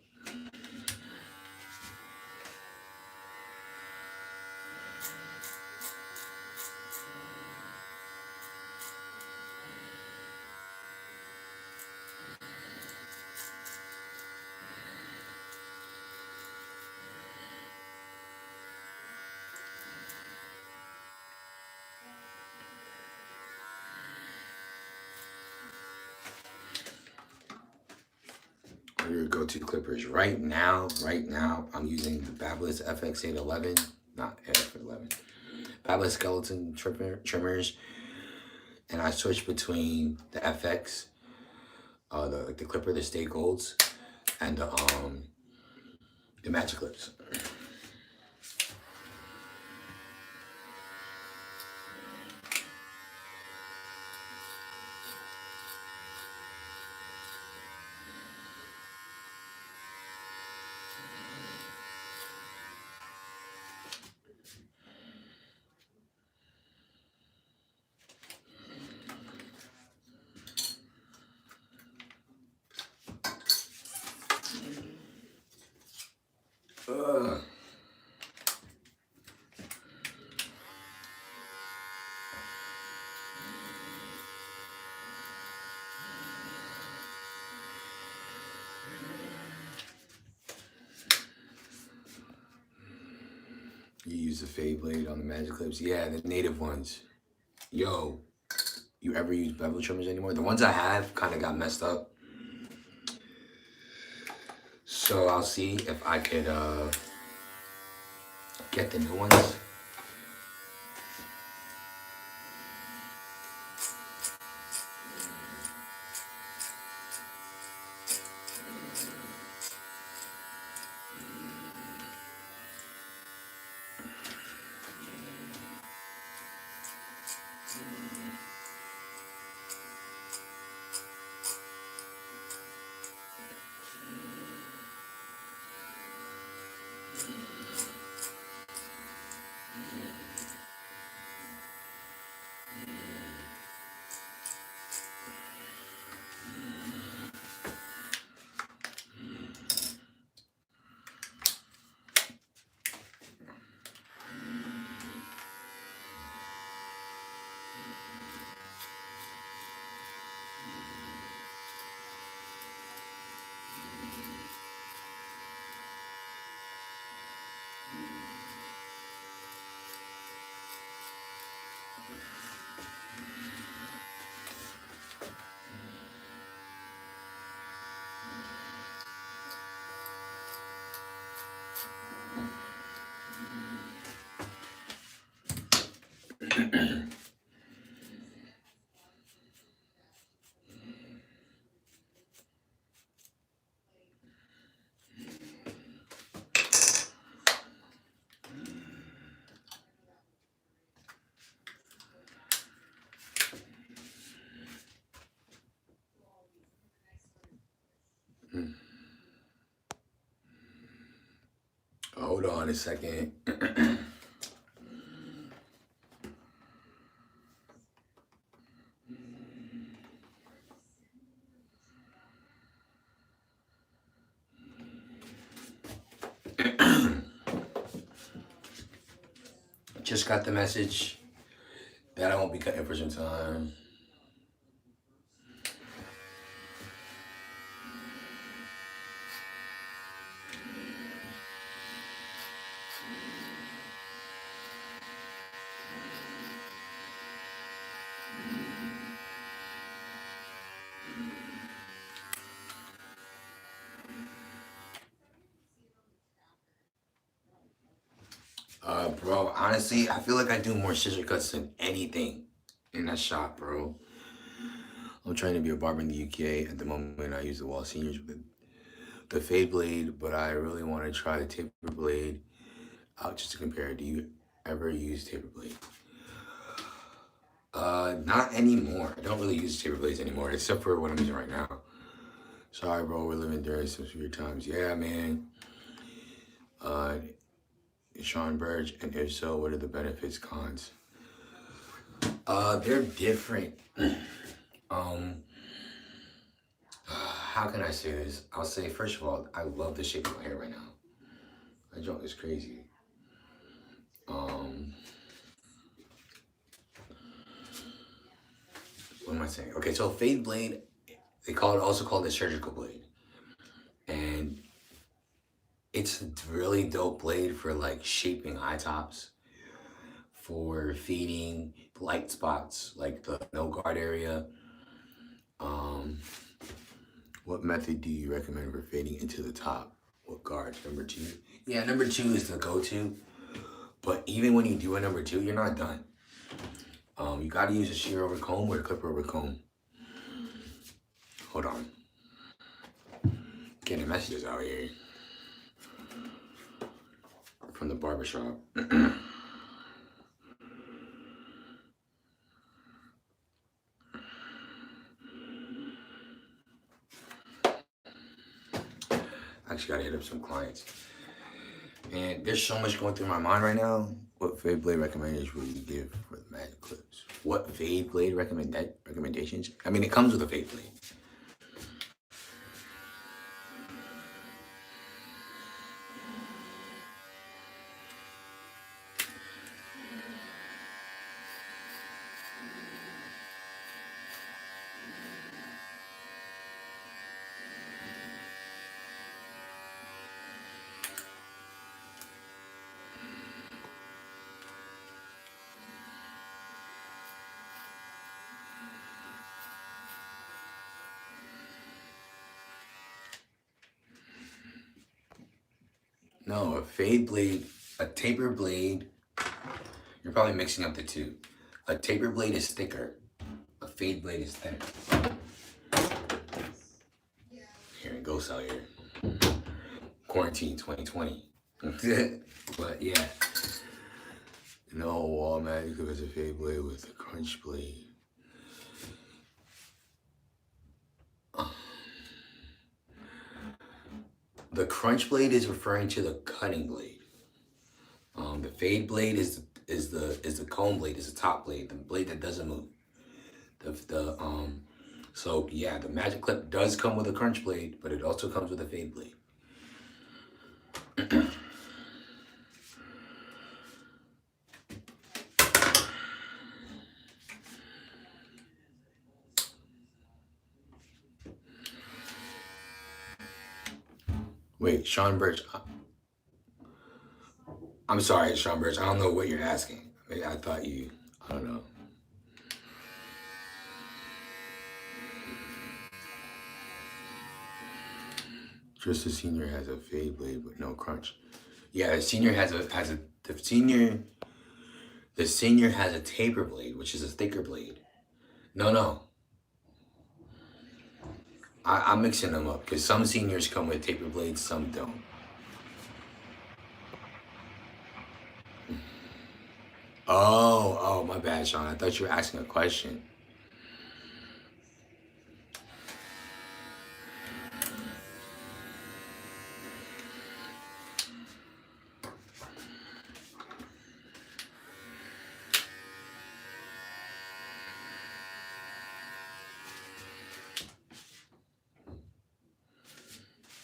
Your go-to clippers right now, I'm using the Babyliss FX811, not FX11, Babyliss skeleton trimmers, and I switch between the FX, the clipper, the Stay Golds, and the Magic Clips. Ugh. You use the fade blade on the Magic Clips? Yeah, the native ones. Yo, you ever use bevel trimmers anymore? The ones I have kind of got messed up. So I'll see if I could get the new ones. Hold on a second. Just got the message that I won't be cutting for some time. Bro, honestly, I feel like I do more scissor cuts than anything in that shop, bro. I'm trying to be a barber in the UK. At the moment, I use the Wall Seniors with the fade blade, but I really want to try the taper blade out just to compare. Do you ever use taper blade? Not anymore. I don't really use taper blades anymore, except for what I'm using right now. Sorry, bro, we're living during some weird times. Yeah, man. Sean Burge, and if so, what are the benefits, cons? They're different. How can I say this? I'll say, first of all, I love the shape of my hair right now. My joint is crazy. What am I saying? Okay, so fade blade, they also call it surgical blade. And it's a really dope blade for like shaping eye tops, for feeding light spots like the no guard area. What method do you recommend for fading into the top? What guard? Number 2? Yeah, number 2 is the go-to. But even when you do a number 2, you're not done. You gotta use a shear over comb or a clipper over comb. Hold on. Getting messages out here from the barbershop. Actually gotta hit up some clients. And there's so much going through my mind right now. What fade blade recommendations would you give for the magic clips? What fade blade recommendations? I mean, it comes with a fade blade. No, a fade blade, a taper blade, you're probably mixing up the two. A taper blade is thicker. A fade blade is thinner. Here it goes out here. Quarantine 2020. But yeah. No wall magic if it's a fade blade with a crunch blade. The crunch blade is referring to the cutting blade. The fade blade is the comb blade, is the top blade, the blade that doesn't move. So yeah, the Magic Clip does come with a crunch blade, but it also comes with a fade blade. Wait, Sean Birch. I'm sorry, Sean Birch. I don't know what you're asking. I thought you. I don't know. Just the senior has a fade blade but no crunch. Yeah, the senior the senior has a taper blade, which is a thicker blade. No. I'm mixing them up because some seniors come with taper blades, some don't. Oh, my bad, Sean. I thought you were asking a question.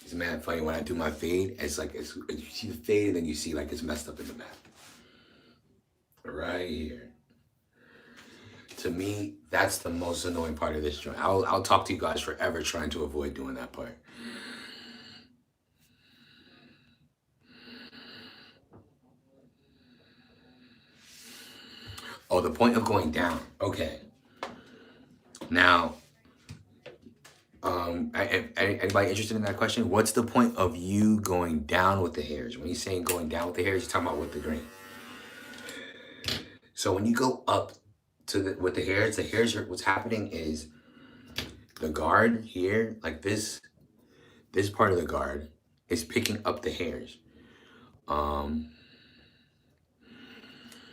It's mad funny when I do my fade. It's like you see the fade and then you see like it's messed up in the back. Right here. To me, that's the most annoying part of this joint. I'll talk to you guys forever trying to avoid doing that part. Oh, the point of going down. Okay. Now, anybody interested in that question? What's the point of you going down with the hairs? When you're saying going down with the hairs, you're talking about with the grain. So when you go up with the hairs, what's happening is the guard here, like this part of the guard is picking up the hairs.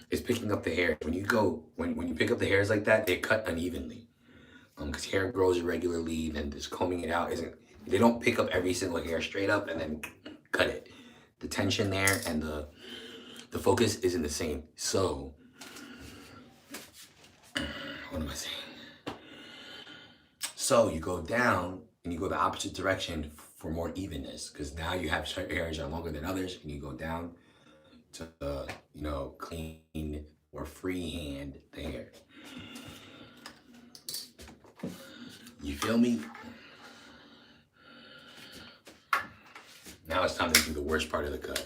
It's picking up the hair. When you pick up the hairs like that, they cut unevenly. Because hair grows irregularly, and just combing it out they don't pick up every single hair straight up and then cut it. The tension there and the focus isn't the same. So, what am I saying? So you go down and you go the opposite direction for more evenness, because now you have certain hairs are longer than others, and you go down to clean or freehand the hair. You feel me? Now it's time to do the worst part of the cut.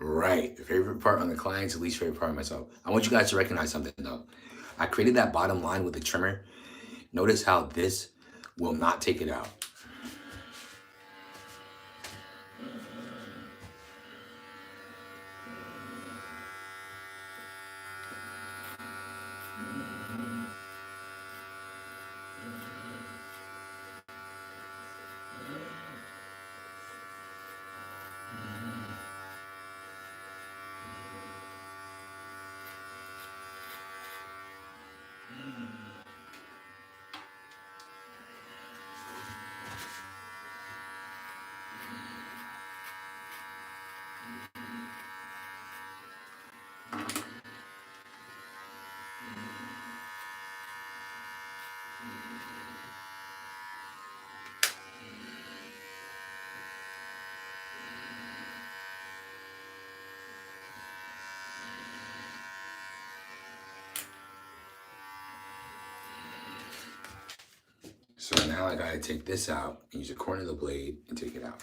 Right. Favorite part on the client's least favorite part of myself. I want you guys to recognize something though. I created that bottom line with the trimmer. Notice how this will not take it out. So now I gotta take this out and use a corner of the blade and take it out.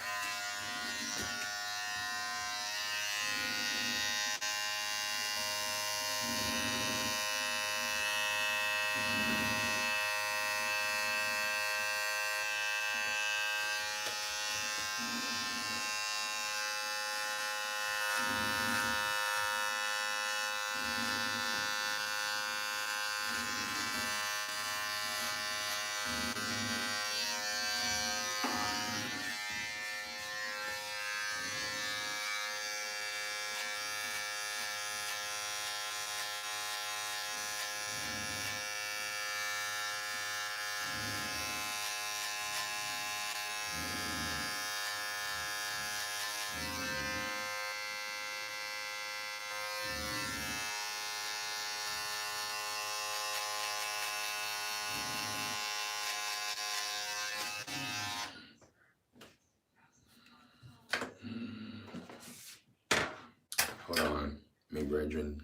Hold on, my brethren.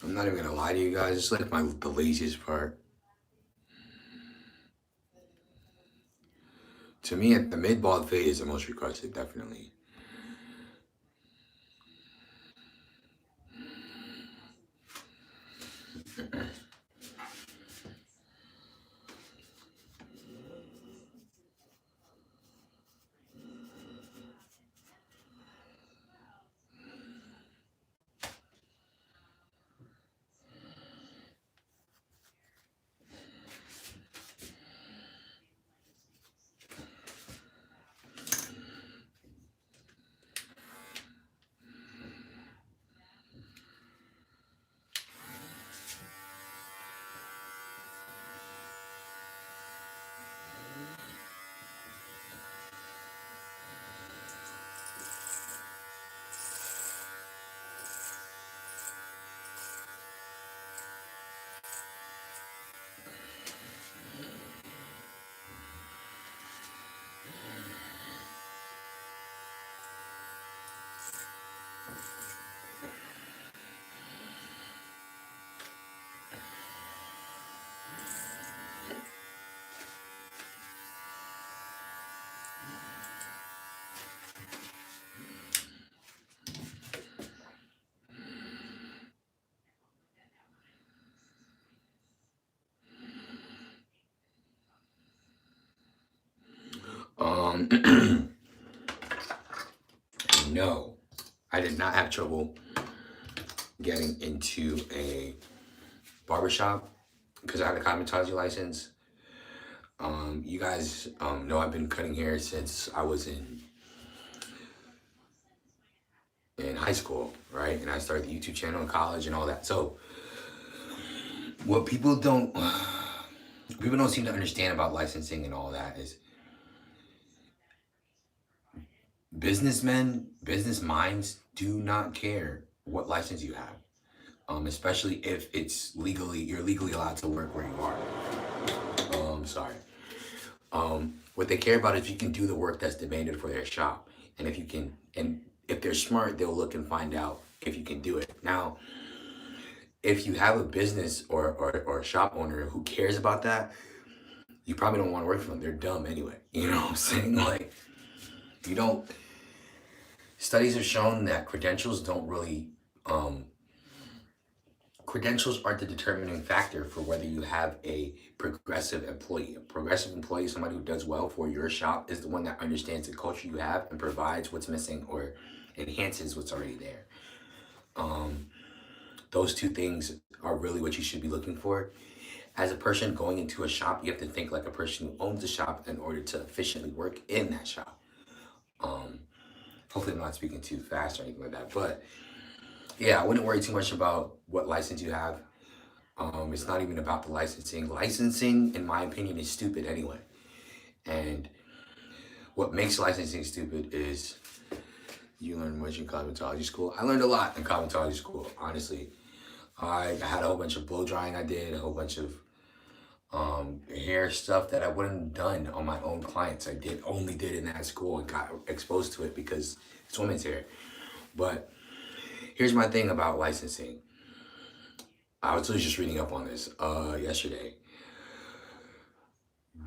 I'm not even gonna lie to you guys, it's like the laziest part. To me, the mid-bald fade is the most requested, definitely. No, I did not have trouble getting into a barbershop because I had a cosmetology license. You guys know I've been cutting hair since I was in high school, right? And I started the YouTube channel in college and all that. So what people don't seem to understand about licensing and all that is business minds do not care what license you have. Especially if you're legally allowed to work where you are. Sorry. What they care about is if you can do the work that's demanded for their shop. And if they're smart, they'll look and find out if you can do it. Now, if you have a business or a shop owner who cares about that, you probably don't want to work for them. They're dumb anyway. You know what I'm saying? Like, studies have shown that credentials aren't the determining factor for whether you have a progressive employee. A progressive employee is somebody who does well for your shop, is the one that understands the culture you have and provides what's missing or enhances what's already there. Those two things are really what you should be looking for. As a person going into a shop, you have to think like a person who owns the shop in order to efficiently work in that shop. Um, Hopefully, I'm not speaking too fast or anything like that. But yeah, I wouldn't worry too much about what license you have. It's not even about the licensing. Licensing, in my opinion, is stupid anyway. And what makes licensing stupid is you learn much in cosmetology school. I learned a lot in cosmetology school, honestly. I had a whole bunch of blow drying I did, a whole bunch of hair stuff that I wouldn't have done on my own clients. I only did in that school and got exposed to it because it's women's hair. But here's my thing about licensing. I was just reading up on this yesterday.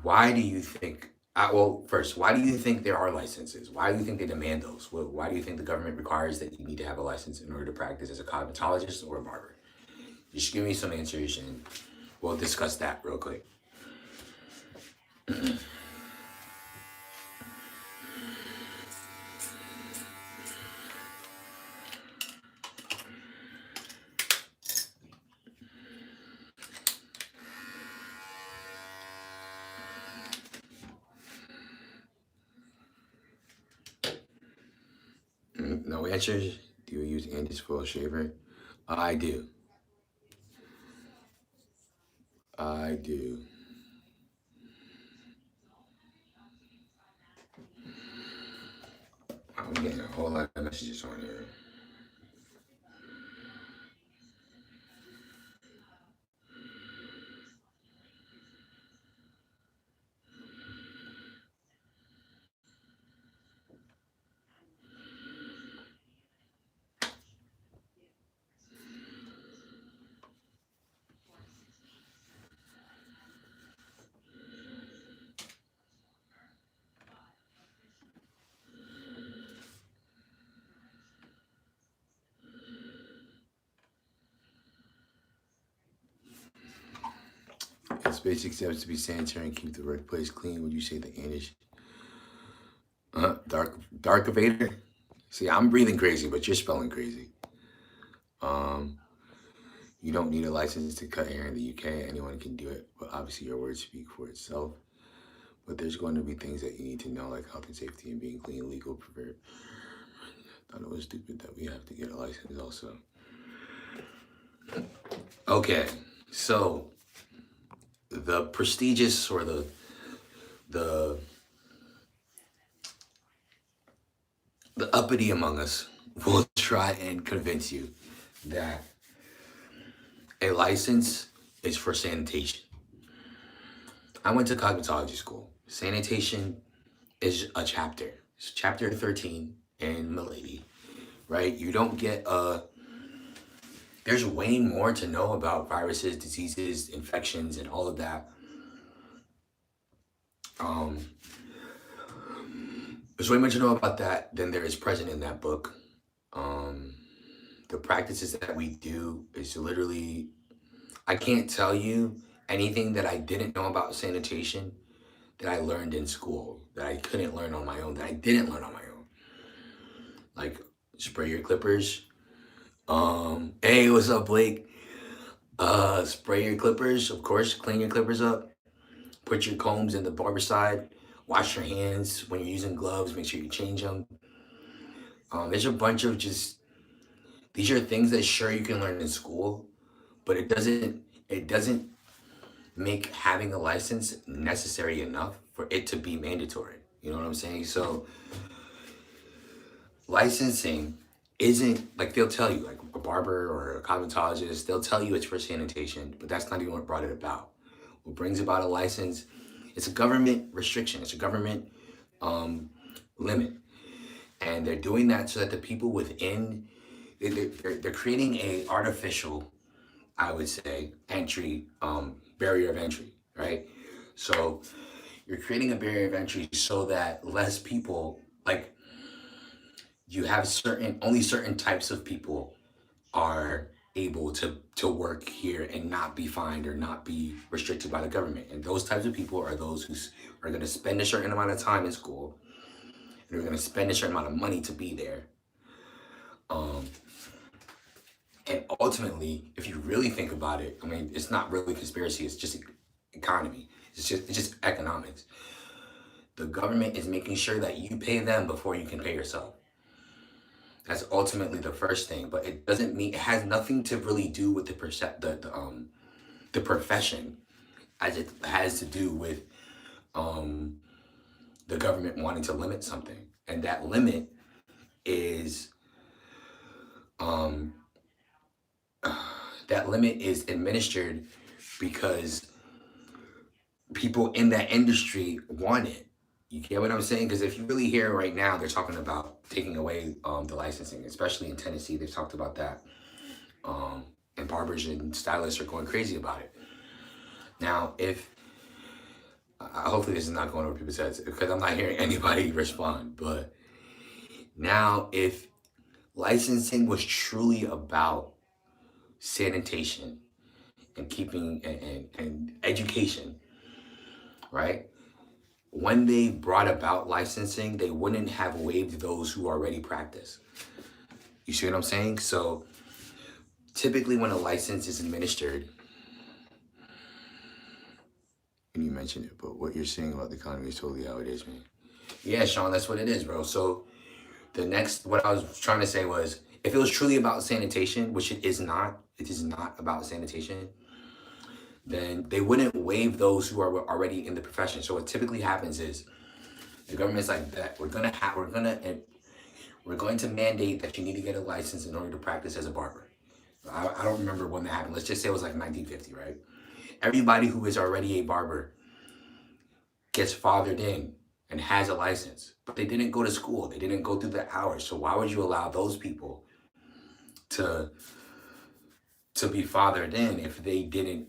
Why do you think? Well, first, why do you think there are licenses? Why do you think they demand those? Why do you think the government requires that you need to have a license in order to practice as a cosmetologist or a barber? Just give me some answers and we'll discuss that real quick. No answers? Do you use Andy's Full Shaver? I do. I do. I'm getting a whole lot of messages on here. It's basic steps to be sanitary and keep the workplace clean. Would you say the Anish? Dark Vader? See, I'm breathing crazy, but you're spelling crazy. Um, you don't need a license to cut hair in the UK. Anyone can do it, but obviously your words speak for itself. But there's going to be things that you need to know, like health and safety and being clean, legal, prepared. I thought it was stupid that we have to get a license also. Okay, so the prestigious or the uppity among us will try and convince you that a license is for sanitation. I went to cosmetology school. Sanitation is a chapter. It's chapter 13 in Milady, right? You don't get there's way more to know about viruses, diseases, infections, and all of that. There's way more to know about that than there is present in that book. The practices that we do is literally, I can't tell you anything that I didn't know about sanitation that I learned in school, that I couldn't learn on my own, that I didn't learn on my own. Like spray your clippers. Hey, what's up, Blake? Spray your clippers, of course, clean your clippers up. Put your combs in the barber side. Wash your hands when you're using gloves. Make sure you change them. There's a bunch of these are things that sure you can learn in school, but it doesn't make having a license necessary enough for it to be mandatory. You know what I'm saying? So licensing isn't like, they'll tell you, like a barber or a cosmetologist, they'll tell you it's for sanitation, but that's not even what brought it about. What brings about a license, it's a government restriction, it's a government limit. And they're doing that so that the people within, they're creating a artificial, I would say, entry, barrier of entry, right? So you're creating a barrier of entry so that less people, like, you have only certain types of people are able to work here and not be fined or not be restricted by the government. And those types of people are those who are going to spend a certain amount of time in school, and they're going to spend a certain amount of money to be there. And ultimately, if you really think about it, I mean, it's not really conspiracy, it's just economy. It's just economics. The government is making sure that you pay them before you can pay yourself. That's ultimately the first thing, but it doesn't mean, it has nothing to really do with the profession, as it has to do with um the government wanting to limit something. And that limit is um that limit is administered because people in that industry want it. You get what I'm saying? Because if you really hear right now, they're talking about taking away the licensing, especially in Tennessee. They've talked about that. Um, and barbers and stylists are going crazy about it. Now, if hopefully this is not going over people's heads because I'm not hearing anybody respond. But now, if licensing was truly about sanitation and keeping and education, right? When they brought about licensing, they wouldn't have waived those who already practice. You see what I'm saying? So typically when a license is administered, and you mentioned it, but what you're saying about the economy is totally how it is, man. Yeah, Sean, that's what it is, bro. So what I was trying to say was, if it was truly about sanitation, which it is not about sanitation, then they wouldn't waive those who are already in the profession. So what typically happens is the government's like that. We're going to mandate that you need to get a license in order to practice as a barber. I don't remember when that happened. Let's just say it was like 1950, right? Everybody who is already a barber gets fathered in and has a license, but they didn't go to school. They didn't go through the hours. So why would you allow those people to be fathered in if they didn't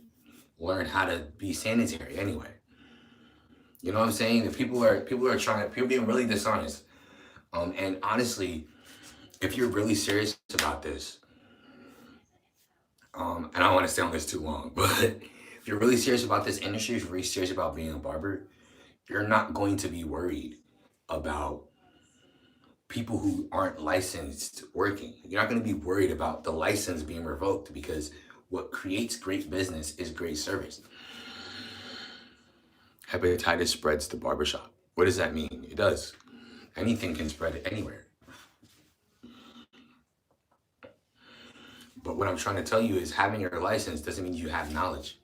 learn how to be sanitary anyway? You know what I'm saying? People are being really dishonest. And honestly, if you're really serious about this, and I don't want to stay on this too long, but if you're really serious about this industry, if you're really serious about being a barber, you're not going to be worried about people who aren't licensed working. You're not going to be worried about the license being revoked, because what creates great business is great service. Hepatitis spreads to barbershop. What does that mean? It does. Anything can spread anywhere. But what I'm trying to tell you is having your license doesn't mean you have knowledge.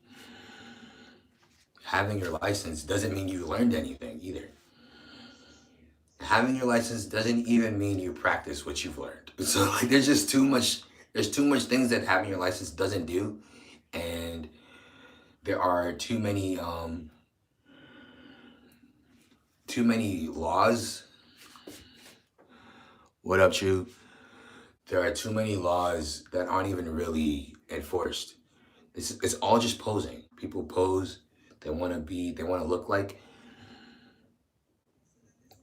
Having your license doesn't mean you learned anything either. Having your license doesn't even mean you practice what you've learned. So like there's too much things that having your license doesn't do, and there are too many laws. What up, Chu? There are too many laws that aren't even really enforced. It's all just posing. People pose. They want to look like.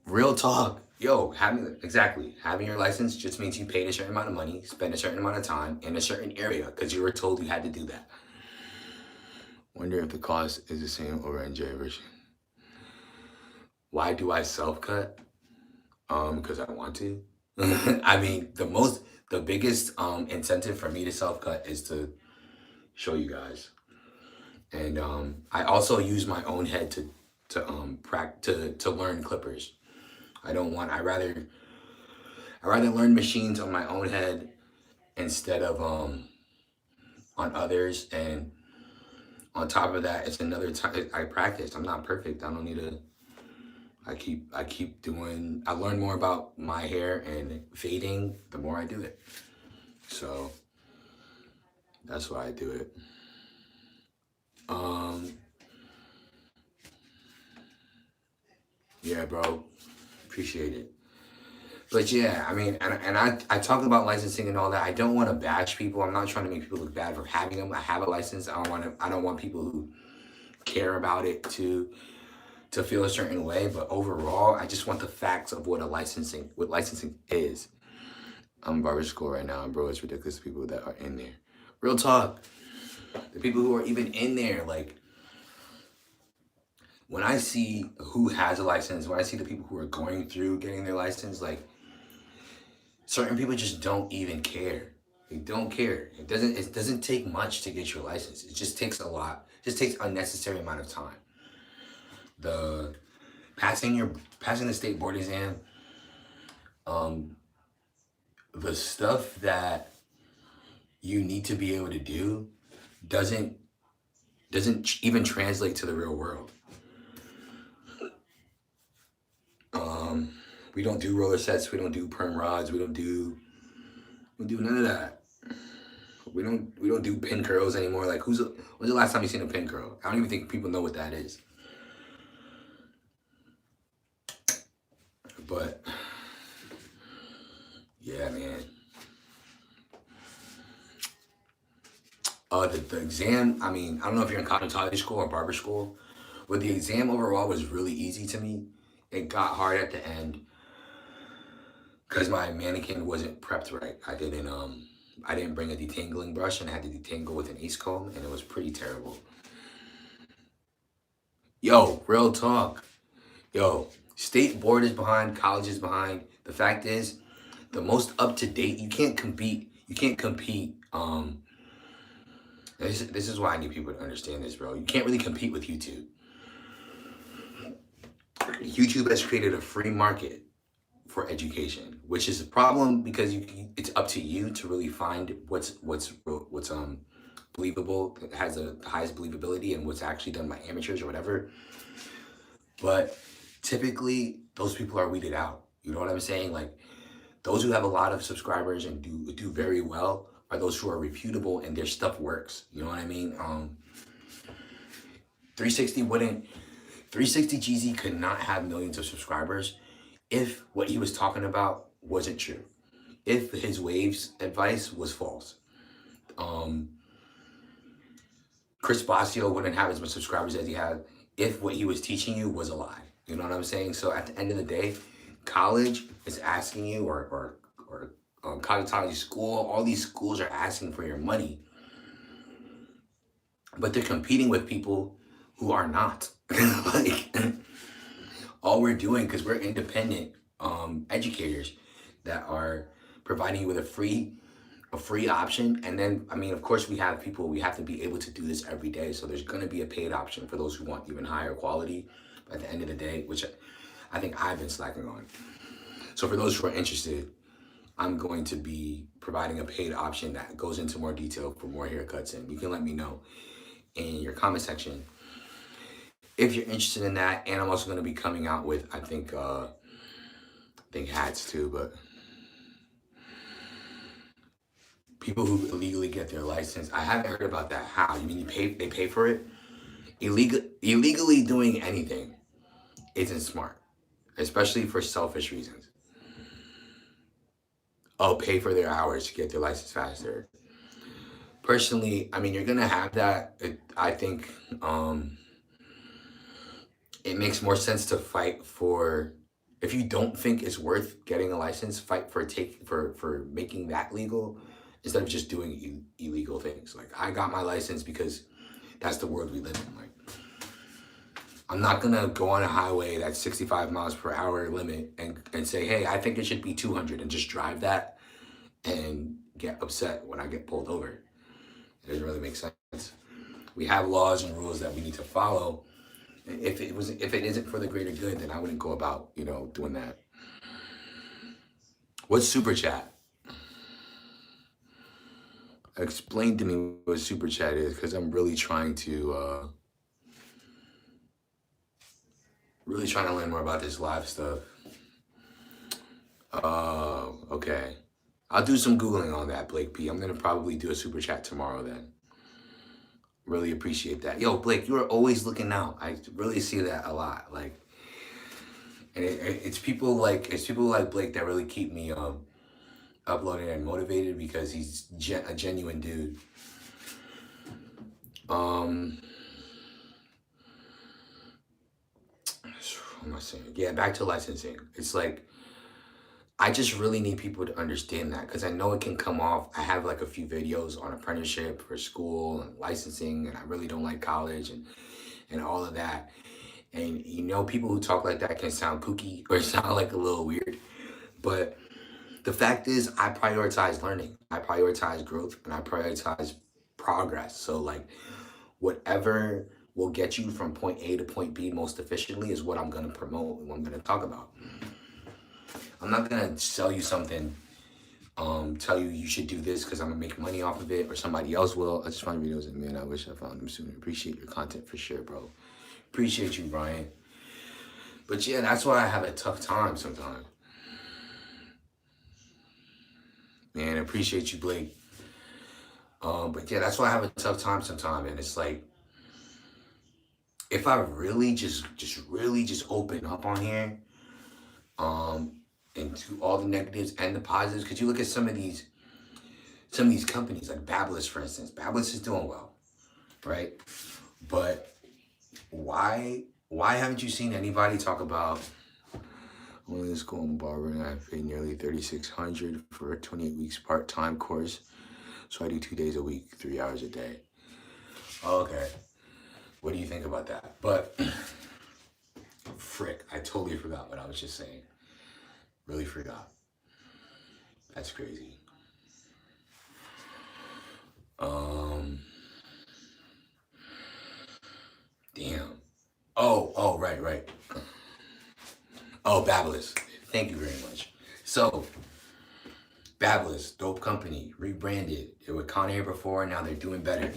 Real talk. Yo, having your license just means you paid a certain amount of money, spend a certain amount of time in a certain area because you were told you had to do that. Wonder if the cost is the same over in J version. Why do I self-cut? Because I want to. I mean, the biggest incentive for me to self-cut is to show you guys. And I also use my own head to learn clippers. I rather learn machines on my own head instead of on others. And on top of that, it's another time I practice. I'm not perfect. I don't need to. I keep doing. I learn more about my hair and fading the more I do it. So that's why I do it. Yeah, bro. Appreciate it. But yeah, I mean, and I talk about licensing and all that. I don't want to bash people. I'm not trying to make people look bad for having them. I have a license. I don't want people who care about it to feel a certain way. But overall, I just want the facts of what licensing is. I'm in barber school right now, and bro, it's ridiculous the people that are in there. Real talk. The people who are even in there, like, when I see who has a license, when I see the people who are going through getting their license, like, certain people just don't even care. They don't care. It doesn't take much to get your license. It just takes a lot. It just takes unnecessary amount of time. The passing the state board exam, um, the stuff that you need to be able to do doesn't even translate to the real world. We don't do roller sets. We don't do perm rods. We don't do none of that. We don't do pin curls anymore. Like when's the last time you seen a pin curl? I don't even think people know what that is. But yeah, man. The exam, I mean, I don't know if you're in cosmetology school or barber school, but the exam overall was really easy to me. It got hard at the end because my mannequin wasn't prepped right. I didn't bring a detangling brush and I had to detangle with an ace comb and it was pretty terrible. Yo, real talk. Yo, state board is behind, college is behind. The fact is, the most up to date, you can't compete. This is why I need people to understand this, bro. You can't really compete with YouTube. YouTube has created a free market for education, which is a problem because it's up to you to really find what's believable, that has the highest believability, and what's actually done by amateurs or whatever. But typically, those people are weeded out. You know what I'm saying? Like those who have a lot of subscribers and do very well are those who are reputable and their stuff works. You know what I mean? 360 GZ could not have millions of subscribers if what he was talking about wasn't true. If his waves advice was false. Chris Basio wouldn't have as much subscribers as he had if what he was teaching you was a lie. You know what I'm saying? So at the end of the day, college is asking you, or cosmetology school, all these schools are asking for your money, but they're competing with people who are not. Like, all we're doing, because we're independent educators that are providing you with a free option. And then, I mean, of course, we have to be able to do this every day. So there's going to be a paid option for those who want even higher quality at the end of the day, which I think I've been slacking on. So for those who are interested, I'm going to be providing a paid option that goes into more detail for more haircuts. And you can let me know in your comment section if you're interested in that. And I'm also going to be coming out with, I think hats too, but people who illegally get their license, I haven't heard about that. How? You mean they pay for it? Illegally doing anything isn't smart, especially for selfish reasons. Oh, pay for their hours to get their license faster. Personally, I mean, you're gonna have that. I think it makes more sense to fight for. If you don't think it's worth getting a license, fight for making that legal instead of just doing illegal things. Like, I got my license because that's the world we live in. Like, I'm not gonna go on a highway that's 65 miles per hour limit and say, hey, I think it should be 200 and just drive that and get upset when I get pulled over. It doesn't really make sense. We have laws and rules that we need to follow. If it isn't for the greater good, then I wouldn't go about, doing that. What's super chat? Explain to me what super chat is, because I'm really trying to learn more about this live stuff. Okay. I'll do some Googling on that, Blake P. I'm gonna probably do a super chat tomorrow then. Really appreciate that. Yo, Blake, you are always looking out. I really see that a lot. Like, and it's people like Blake that really keep me uploaded and motivated, because he's a genuine dude. What am I saying? Yeah, back to licensing. It's like, I just really need people to understand that, because I know it can come off. I have like a few videos on apprenticeship for school and licensing, and I really don't like college and all of that. And people who talk like that can sound kooky or sound like a little weird, but The fact is, I prioritize learning, I prioritize growth, and I prioritize progress. So like whatever will get you from point A to point B most efficiently is what I'm gonna promote and what I'm gonna talk about. I'm not gonna sell you something, tell you should do this because I'm gonna make money off of it or somebody else will. I just find videos and man, I wish I found them sooner. Appreciate your content for sure, bro. Appreciate you, Brian. But yeah, that's why I have a tough time sometimes. Man, appreciate you, Blake. But yeah, that's why I have a tough time sometimes. And it's like, if I really just open up on here, and to all the negatives and the positives, because you look at some of these companies like Babyliss, for instance. Babyliss is doing well, right? But why haven't you seen anybody talk about, I'm going to school in barber and I paid nearly $3,600 for a 28 weeks part-time course. So I do 2 days a week, 3 hours a day. Okay. What do you think about that? But frick, I totally forgot what I was just saying. Really forgot. That's crazy. Damn. Oh, right. Oh, Babyliss. Thank you very much. So, Babyliss, dope company, rebranded. They were Conair before, now they're doing better.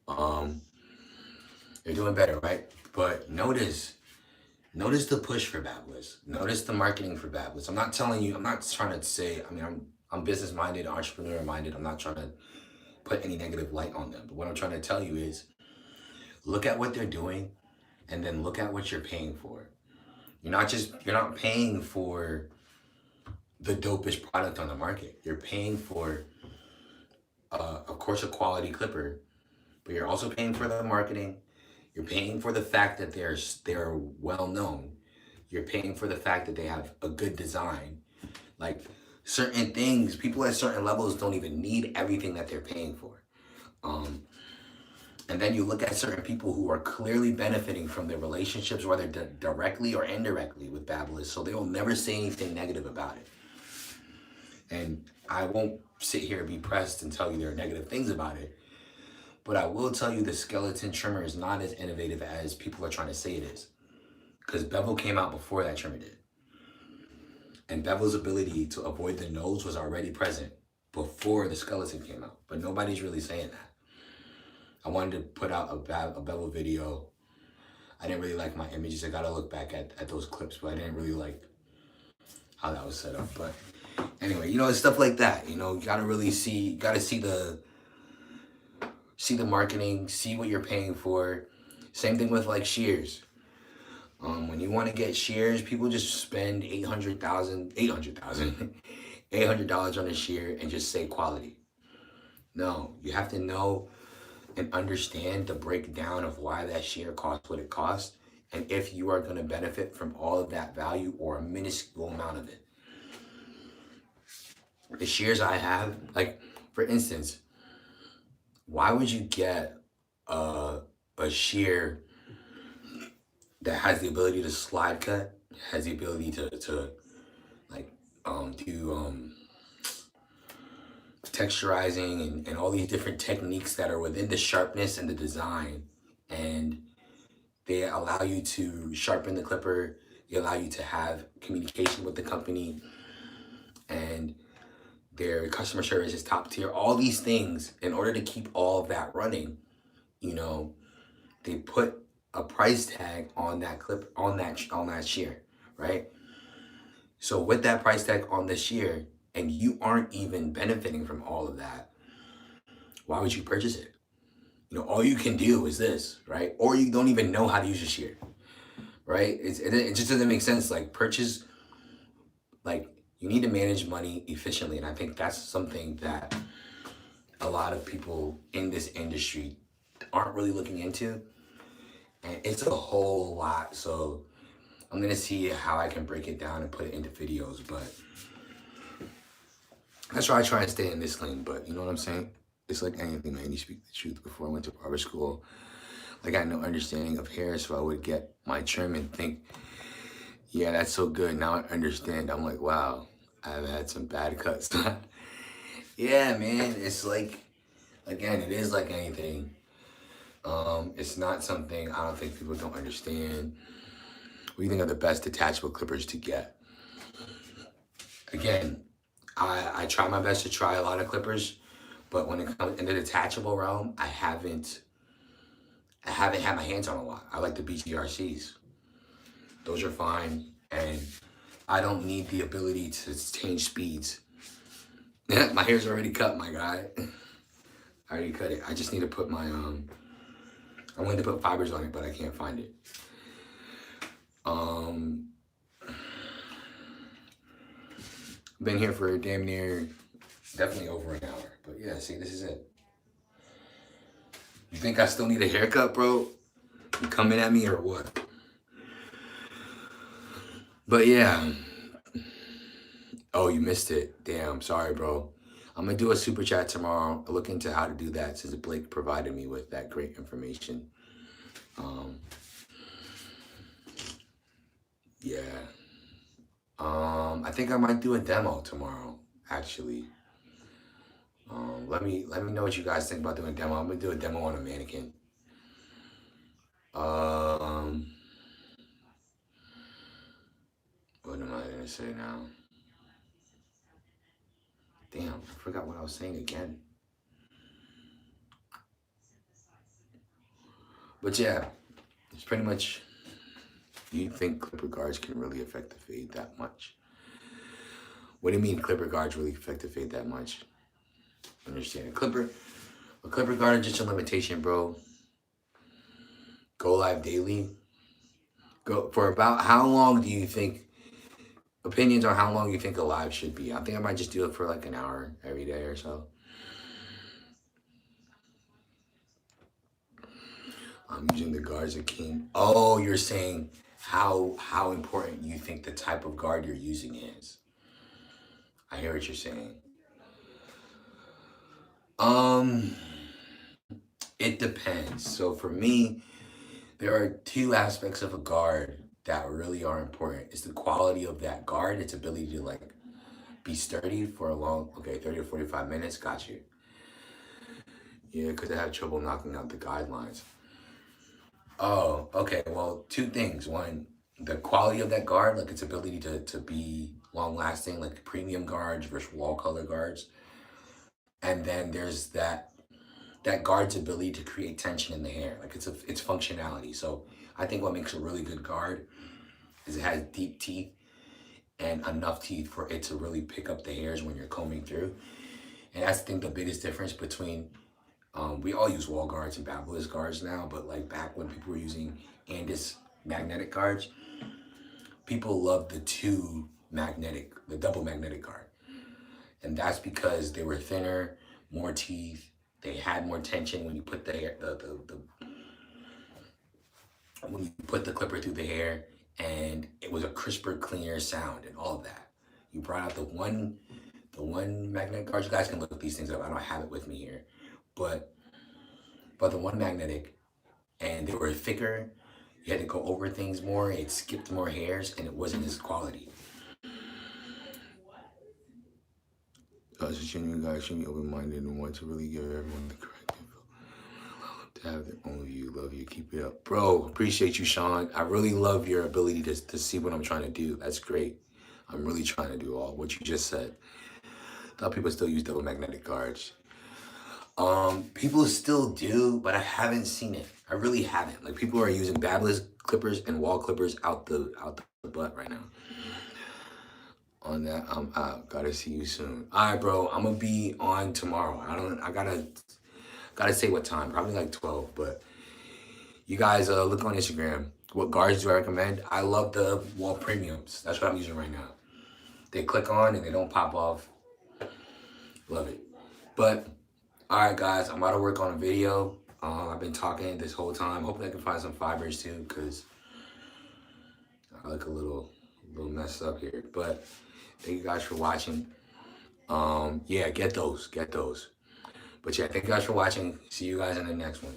They're doing better, right? But notice the push for Babyliss. Notice the marketing for Babyliss. I'm not trying to say, I'm business minded, entrepreneur minded. I'm not trying to put any negative light on them. But what I'm trying to tell you is, look at what they're doing and then look at what you're paying for. You're not paying for the dopest product on the market. You're paying for, of course, a quality clipper, but you're also paying for the marketing. You're paying for the fact that they're well known. You're paying for the fact that they have a good design. Like certain things, people at certain levels don't even need everything that they're paying for. And then you look at certain people who are clearly benefiting from their relationships, whether directly or indirectly with Babyliss, so they will never say anything negative about it. And I won't sit here and be pressed and tell you there are negative things about it, but I will tell you the skeleton trimmer is not as innovative as people are trying to say it is. Because Bevel came out before that trimmer did. And Bevel's ability to avoid the nose was already present before the skeleton came out. But nobody's really saying that. I wanted to put out a Bevel video. I didn't really like my images. I gotta look back at those clips, but I didn't really like how that was set up. But anyway, it's stuff like that. You gotta see the marketing, see what you're paying for. Same thing with like shears. When you want to get shears, people just spend $800 on a shear and just say quality. No, you have to know and understand the breakdown of why that shear costs what it costs, and if you are going to benefit from all of that value or a minuscule amount of it. The shears I have, like for instance, why would you get a shear that has the ability to slide cut, has the ability to like do texturizing and all these different techniques that are within the sharpness and the design, and they allow you to sharpen the clipper, they allow you to have communication with the company, and their customer service is top tier. All these things, in order to keep all of that running, they put a price tag on that clip, on that shear, right? So with that price tag on the shear, and you aren't even benefiting from all of that, why would you purchase it? All you can do is this, right? Or you don't even know how to use a shear, right? It just doesn't make sense. Like purchase, like you need to manage money efficiently. And I think that's something that a lot of people in this industry aren't really looking into. And it's a whole lot. So I'm going to see how I can break it down and put it into videos. But that's why I try and stay in this lane. But you know what I'm saying? It's like anything, man. You speak the truth. Before I went to barber school, I got no understanding of hair. So I would get my trim and think, yeah, that's so good. Now I understand. I'm like, wow. I've had some bad cuts. Yeah, man, it's like, again, it is like anything. It's not something I don't think people don't understand. What do you think are the best detachable clippers to get? Again, I try my best to try a lot of clippers, but when it comes in the detachable realm, I haven't had my hands on a lot. I like the BGRCs. Those are fine, and I don't need the ability to change speeds. My hair's already cut, my guy. I already cut it. I just need to put my I wanted to put fibers on it, but I can't find it. Been here for damn near, definitely over an hour. But yeah, see, this is it. You think I still need a haircut, bro? You coming at me or what? But yeah. Oh, you missed it. Damn, sorry, bro. I'm gonna do a super chat tomorrow. I'll look into how to do that since Blake provided me with that great information. Yeah. I think I might do a demo tomorrow, actually. Let me know what you guys think about doing a demo. I'm gonna do a demo on a mannequin. What am I gonna say now? Damn, I forgot what I was saying again. But yeah, it's pretty much. Do you think clipper guards can really affect the fade that much? What do you mean clipper guards really affect the fade that much? Understand a clipper guard is just a limitation, bro. Go live daily. Go for about how long do you think? Opinions on how long you think a live should be. I think I might just do it for like an hour every day or so. I'm using the guards of king. Oh, you're saying how important you think the type of guard you're using is. I hear what you're saying. It depends. So for me, there are two aspects of a guard that really are important. It's the quality of that guard, its ability to like be sturdy for a long, 30 to 45 minutes, got you. Yeah, because I have trouble knocking out the guidelines. Oh, okay. Well, two things. One, the quality of that guard, like its ability to be long lasting, like premium guards versus wall color guards. And then there's that guard's ability to create tension in the hair, like its functionality. So I think what makes a really good guard is it has deep teeth and enough teeth for it to really pick up the hairs when you're combing through. And that's I think the biggest difference between we all use wall guards and Babyliss guards now, but like back when people were using Andis magnetic guards, people loved the double magnetic guard. And that's because they were thinner, more teeth, they had more tension when you put the hair, when you put the clipper through the hair, and it was a crisper, cleaner sound and all of that. You brought out the one magnetic guard. You guys can look these things up. I don't have it with me here, but the one magnetic, and they were thicker. You had to go over things more. It skipped more hairs, and it wasn't as quality. As a genuine guy, should be open-minded and want to really give everyone the correct info. To have their own view. Love you. Keep it up. Bro, appreciate you, Sean. I really love your ability to see what I'm trying to do. That's great. I'm really trying to do all what you just said. Thought people still use double magnetic guards. People still do, but I haven't seen it. I really haven't. Like people are using Babyliss clippers and wall clippers out the butt right now. On that, I'm out. Gotta see you soon. All right, bro. I'm gonna be on tomorrow. I gotta say what time. Probably like 12. But you guys look on Instagram. What guards do I recommend? I love the wall premiums. That's what I'm using right now. They click on and they don't pop off. Love it. But all right, guys. I'm about to work on a video. I've been talking this whole time. Hopefully, I can find some fibers too, cause I look a little messed up here. But thank you guys for watching. Yeah, get those. But yeah, thank you guys for watching. See you guys in the next one.